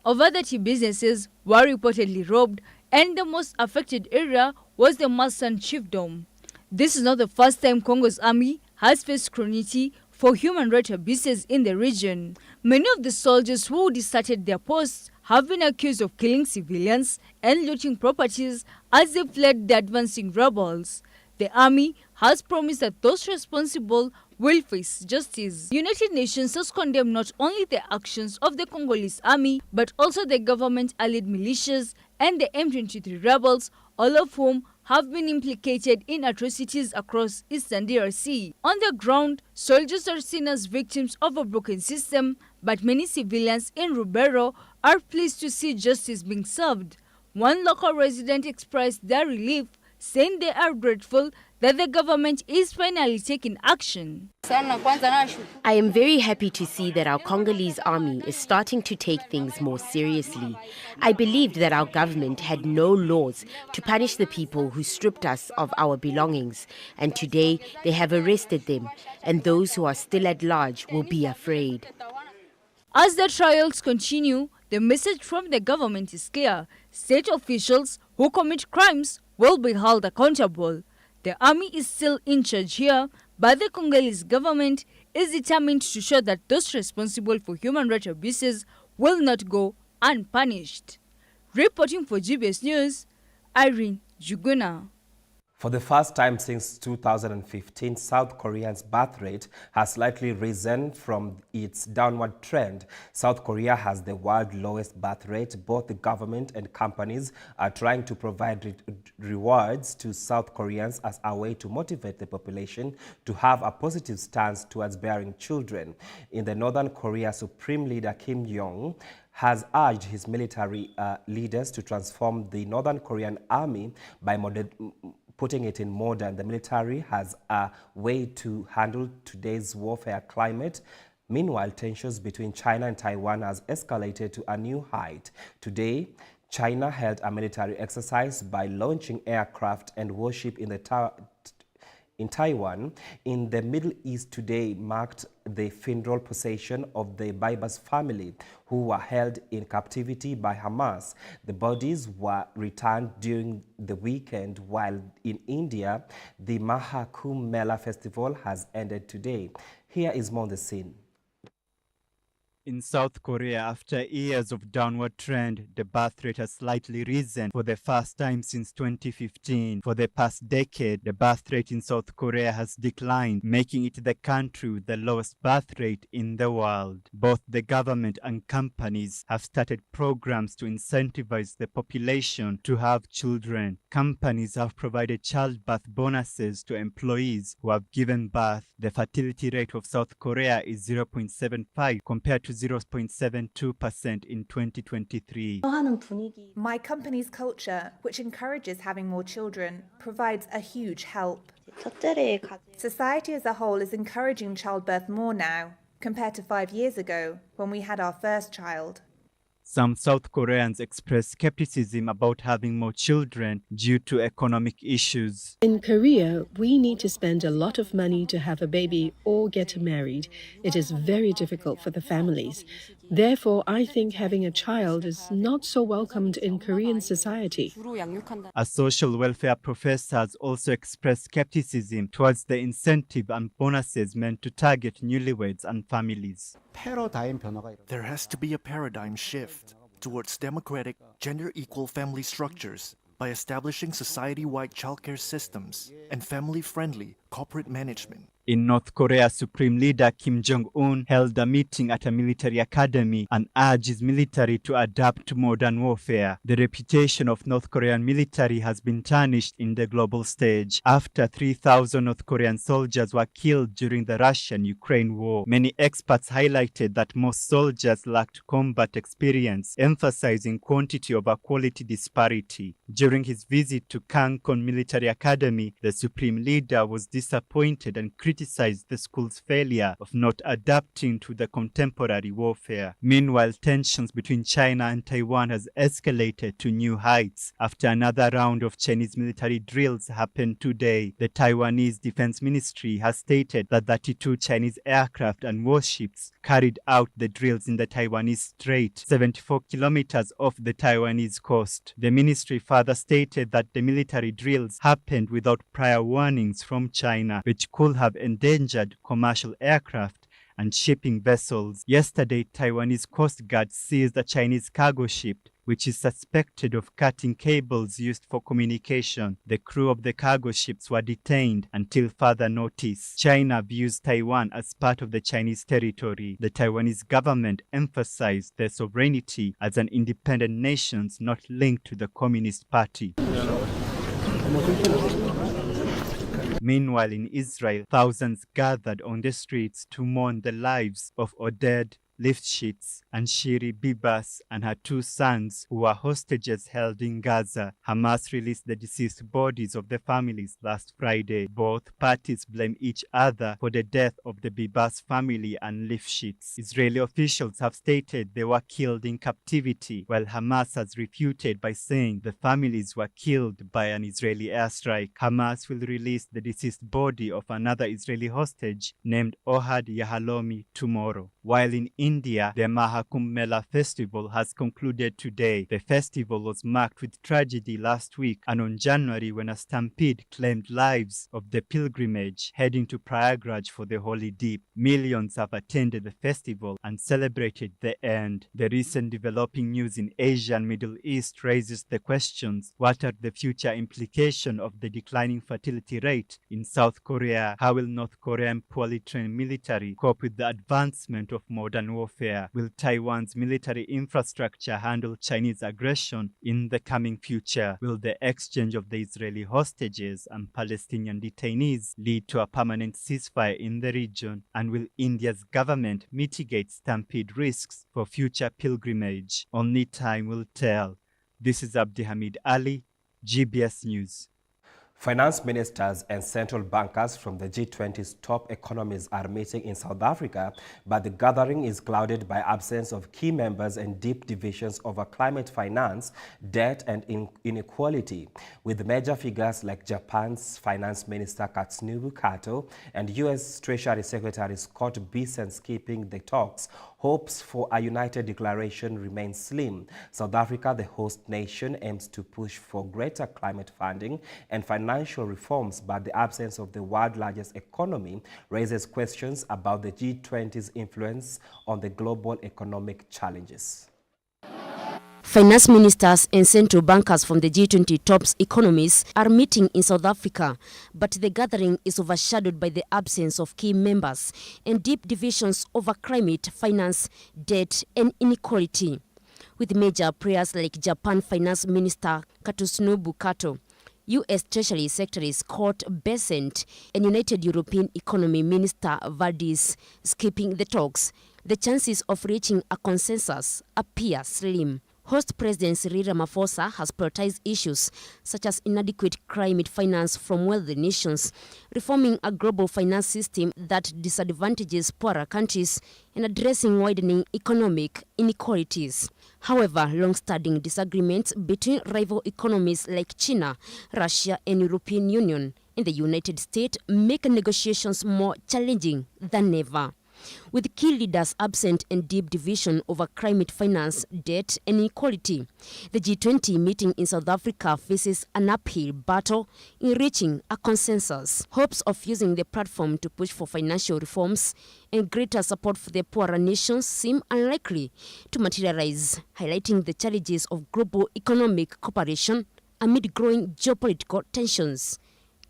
Over 30 businesses were reportedly robbed, and the most affected area was the Masan chiefdom. This is not the first time Congo's army has faced scrutiny for human rights abuses in the region. Many of the soldiers who deserted their posts have been accused of killing civilians and looting properties as they fled the advancing rebels. The army has promised that those responsible will face justice. The United Nations has condemned not only the actions of the Congolese army, but also the government-allied militias and the M23 rebels, all of whom have been implicated in atrocities across Eastern DRC. On the ground, soldiers are seen as victims of a broken system, but many civilians in Lubero are pleased to see justice being served. One local resident expressed their relief, saying they are grateful that the government is finally taking action. I am very happy to see that our Congolese army is starting to take things more seriously. I believed that our government had no laws to punish the people who stripped us of our belongings, and today they have arrested them, and those who are still at large will be afraid. As the trials continue, the message from the government is clear. State officials who commit crimes will be held accountable. The army is still in charge here, but the Congolese government is determined to show that those responsible for human rights abuses will not go unpunished. Reporting for GBS News, Irene Juguna. For the first time since 2015, South Korea's birth rate has slightly risen from its downward trend. South Korea has the world's lowest birth rate. Both the government and companies are trying to provide rewards to South Koreans as a way to motivate the population to have a positive stance towards bearing children. In the Northern Korea, Supreme Leader Kim Jong has urged his military leaders to transform the Northern Korean army by putting it in modern. The military has a way to handle today's warfare climate. Meanwhile, tensions between China and Taiwan has escalated to a new height. Today, China held a military exercise by launching aircraft and warship in Taiwan. In the Middle East today marked the funeral procession of the Baibas family who were held in captivity by Hamas. The bodies were returned during the weekend, while in India, the Maha Kumbh Mela festival has ended today. Here is more on the scene. In South Korea, after years of downward trend, the birth rate has slightly risen for the first time since 2015. For the past decade, the birth rate in South Korea has declined, making it the country with the lowest birth rate in the world. Both the government and companies have started programs to incentivize the population to have children. Companies have provided childbirth bonuses to employees who have given birth. The fertility rate of South Korea is 0.75 compared to 0.72% in 2023. My company's culture, which encourages having more children, provides a huge help. Society as a whole is encouraging childbirth more now, compared to 5 years ago, when we had our first child. Some South Koreans express skepticism about having more children due to economic issues. In Korea, we need to spend a lot of money to have a baby or get married. It is very difficult for the families. Therefore, I think having a child is not so welcomed in Korean society. A social welfare professor has also expressed skepticism towards the incentive and bonuses meant to target newlyweds and families. There has to be a paradigm shift towards democratic, gender-equal family structures by establishing society-wide childcare systems and family-friendly corporate management. In North Korea, Supreme Leader Kim Jong-un held a meeting at a military academy and urged his military to adapt to modern warfare. The reputation of North Korean military has been tarnished in the global stage after 3,000 North Korean soldiers were killed during the Russian-Ukraine war. Many experts highlighted that most soldiers lacked combat experience, emphasizing quantity over quality disparity. During his visit to Kangkon Military Academy, the Supreme Leader was disappointed and criticized the school's failure of not adapting to the contemporary warfare. Meanwhile, tensions between China and Taiwan has escalated to new heights after another round of Chinese military drills happened today. The Taiwanese Defense Ministry has stated that 32 Chinese aircraft and warships carried out the drills in the Taiwanese Strait, 74 kilometers off the Taiwanese coast. The ministry further stated that the military drills happened without prior warnings from China, which could have endangered commercial aircraft and shipping vessels. Yesterday, Taiwanese Coast Guard seized a Chinese cargo ship which is suspected of cutting cables used for communication. The crew of the cargo ships were detained until further notice. China views Taiwan as part of the Chinese territory. The Taiwanese government emphasized their sovereignty as an independent nation not linked to the Communist Party. Meanwhile, in Israel, thousands gathered on the streets to mourn the lives of Oded Lifshitz and Shiri Bibas and her 2 sons who were hostages held in Gaza. Hamas released the deceased bodies of the families last Friday. Both parties blame each other for the death of the Bibas family and Lifshitz. Israeli officials have stated they were killed in captivity, while Hamas has refuted by saying the families were killed by an Israeli airstrike. Hamas will release the deceased body of another Israeli hostage named Ohad Yahalomi tomorrow. While in India, the Mahakumbh Mela festival has concluded today. The festival was marked with tragedy last week and on January when a stampede claimed lives of the pilgrimage heading to Prayagraj for the Holy Deep. Millions have attended the festival and celebrated the end. The recent developing news in Asia and Middle East raises the questions: what are the future implications of the declining fertility rate in South Korea? How will North Korean poorly trained military cope with the advancement of modern warfare? Will Taiwan's military infrastructure handle Chinese aggression in the coming future? Will the exchange of the Israeli hostages and Palestinian detainees lead to a permanent ceasefire in the region? And will India's government mitigate stampede risks for future pilgrimage? Only time will tell. This is Abdi Hamid Ali, GBS News. Finance ministers and central bankers from the G20's top economies are meeting in South Africa, but the gathering is clouded by absence of key members and deep divisions over climate finance, debt and inequality, with major figures like Japan's Finance Minister Katsunobu Kato and U.S. Treasury Secretary Scott Bessent skipping the talks. Hopes for a united declaration remain slim. South Africa, the host nation, aims to push for greater climate funding and financial reforms, but the absence of the world's largest economy raises questions about the G20's influence on the global economic challenges. Finance ministers and central bankers from the G20 top economies are meeting in South Africa, but the gathering is overshadowed by the absence of key members and deep divisions over climate, finance, debt, and inequality. With major players like Japan Finance Minister Katsunobu Kato, U.S. Treasury Secretary Scott Bessent, and United European Economy Minister Valdis skipping the talks, the chances of reaching a consensus appear slim. Host President Cyril Ramaphosa has prioritized issues such as inadequate climate finance from wealthy nations, reforming a global finance system that disadvantages poorer countries, and addressing widening economic inequalities. However, long-standing disagreements between rival economies like China, Russia, and European Union and the United States make negotiations more challenging than ever. With key leaders absent and deep division over climate finance, debt, and inequality, the G20 meeting in South Africa faces an uphill battle in reaching a consensus. Hopes of using the platform to push for financial reforms and greater support for the poorer nations seem unlikely to materialize, highlighting the challenges of global economic cooperation amid growing geopolitical tensions.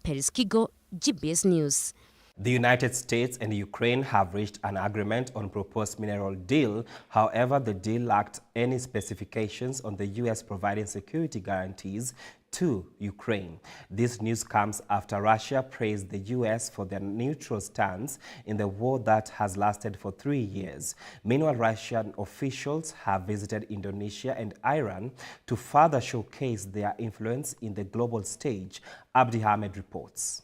Paris Kigo, GBS News. The United States and Ukraine have reached an agreement on proposed mineral deal. However, the deal lacked any specifications on the U.S. providing security guarantees to Ukraine. This news comes after Russia praised the U.S. for their neutral stance in the war that has lasted for 3 years. Meanwhile, Russian officials have visited Indonesia and Iran to further showcase their influence in the global stage. Abdi Ahmed reports.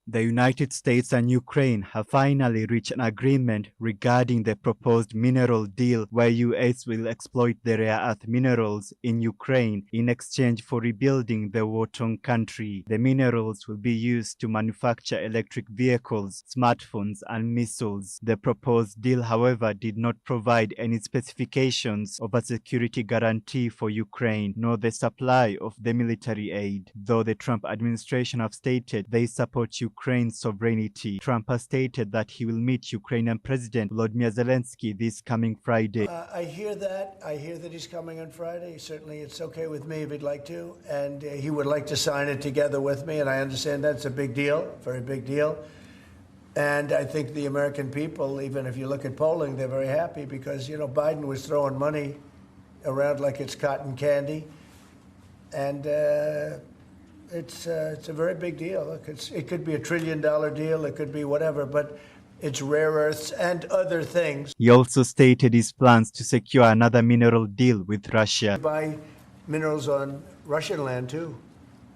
The United States and Ukraine have finally reached an agreement regarding the proposed mineral deal where US will exploit the rare earth minerals in Ukraine in exchange for rebuilding the war-torn country. The minerals will be used to manufacture electric vehicles, smartphones, and missiles. The proposed deal, however, did not provide any specifications of a security guarantee for Ukraine, nor the supply of the military aid, though the Trump administration have stated they support Ukraine's sovereignty. Trump has stated that he will meet Ukrainian President Volodymyr Zelensky this coming Friday. I hear that. I hear that he's coming on Friday. Certainly it's okay with me if he'd like to. And he would like to sign it together with me. And I understand that's a big deal, very big deal. And I think the American people, even if you look at polling, they're very happy because, you know, Biden was throwing money around like it's cotton candy. And it's a very big deal. Look, it could be $1 trillion deal, it could be whatever, but it's rare earths and other things. He also stated his plans to secure another mineral deal with Russia. Buy minerals on Russian land too,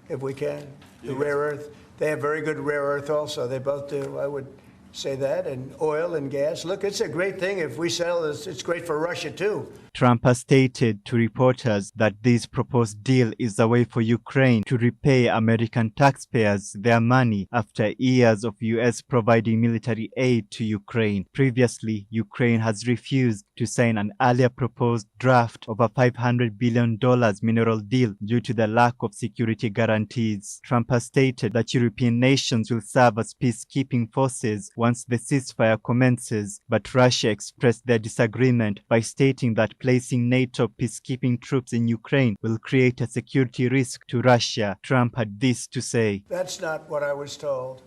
if we can. The rare earth. They have very good rare earth also. They both do, I would say that, and oil and gas. Look, it's a great thing. If we sell this, it's great for Russia too. Trump has stated to reporters that this proposed deal is a way for Ukraine to repay American taxpayers their money after years of US providing military aid to Ukraine. Previously, Ukraine has refused to sign an earlier proposed draft of a $500 billion mineral deal due to the lack of security guarantees. Trump has stated that European nations will serve as peacekeeping forces once the ceasefire commences, but Russia expressed their disagreement by stating that placing NATO peacekeeping troops in Ukraine will create a security risk to Russia. Trump had this to say. That's not what I was told,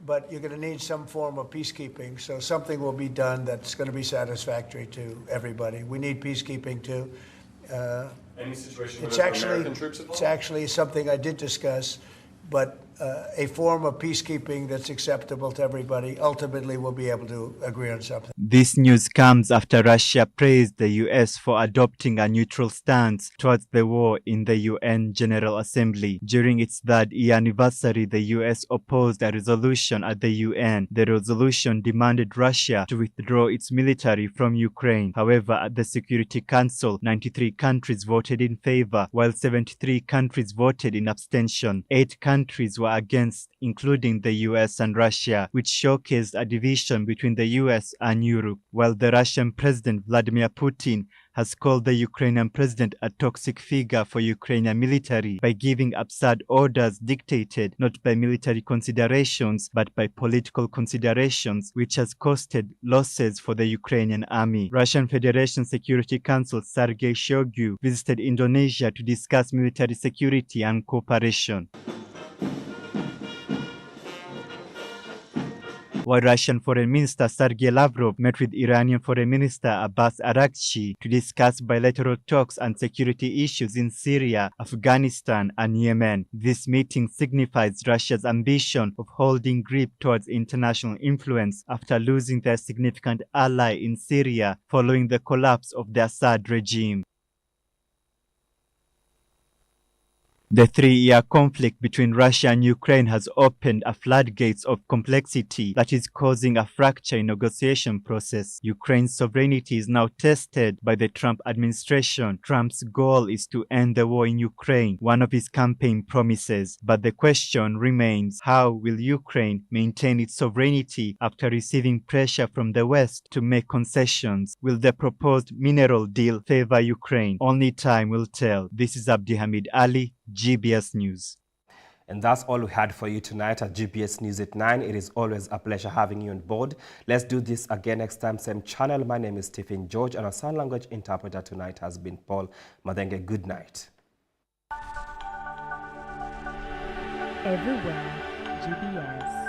but you're going to need some form of peacekeeping, so something will be done that's going to be satisfactory to everybody. We need peacekeeping too. Any situation It's where there's American actually, troops involved? it's actually something I did discuss, but a form of peacekeeping that's acceptable to everybody. Ultimately, we'll be able to agree on something. This news comes after Russia praised the US for adopting a neutral stance towards the war in the UN General Assembly. During its third-year anniversary, the US opposed a resolution at the UN. The resolution demanded Russia to withdraw its military from Ukraine. However, at the Security Council, 93 countries voted in favor, while 73 countries voted in abstention. 8 countries were against, including the US and Russia, which showcased a division between the US and Europe, while the Russian President Vladimir Putin has called the Ukrainian president a toxic figure for Ukrainian military by giving absurd orders dictated not by military considerations but by political considerations, which has costed losses for the Ukrainian army. Russian Federation Security Council Sergei Shoigu visited Indonesia to discuss military security and cooperation. While Russian Foreign Minister Sergei Lavrov met with Iranian Foreign Minister Abbas Araghchi to discuss bilateral talks and security issues in Syria, Afghanistan, and Yemen. This meeting signifies Russia's ambition of holding grip towards international influence after losing their significant ally in Syria following the collapse of the Assad regime. The 3-year conflict between Russia and Ukraine has opened a floodgates of complexity that is causing a fracture in negotiation process. Ukraine's sovereignty is now tested by the Trump administration. Trump's goal is to end the war in Ukraine, one of his campaign promises. But the question remains, how will Ukraine maintain its sovereignty after receiving pressure from the West to make concessions? Will the proposed mineral deal favor Ukraine? Only time will tell. This is Abdi Hamid Ali, GBS News. And that's all we had for you tonight at GBS News at 9. It is always a pleasure having you on board. Let's do this again next time, same channel. My name is Stephen George, and our sign language interpreter tonight has been Paul Madenge. Good night. Everywhere, GBS.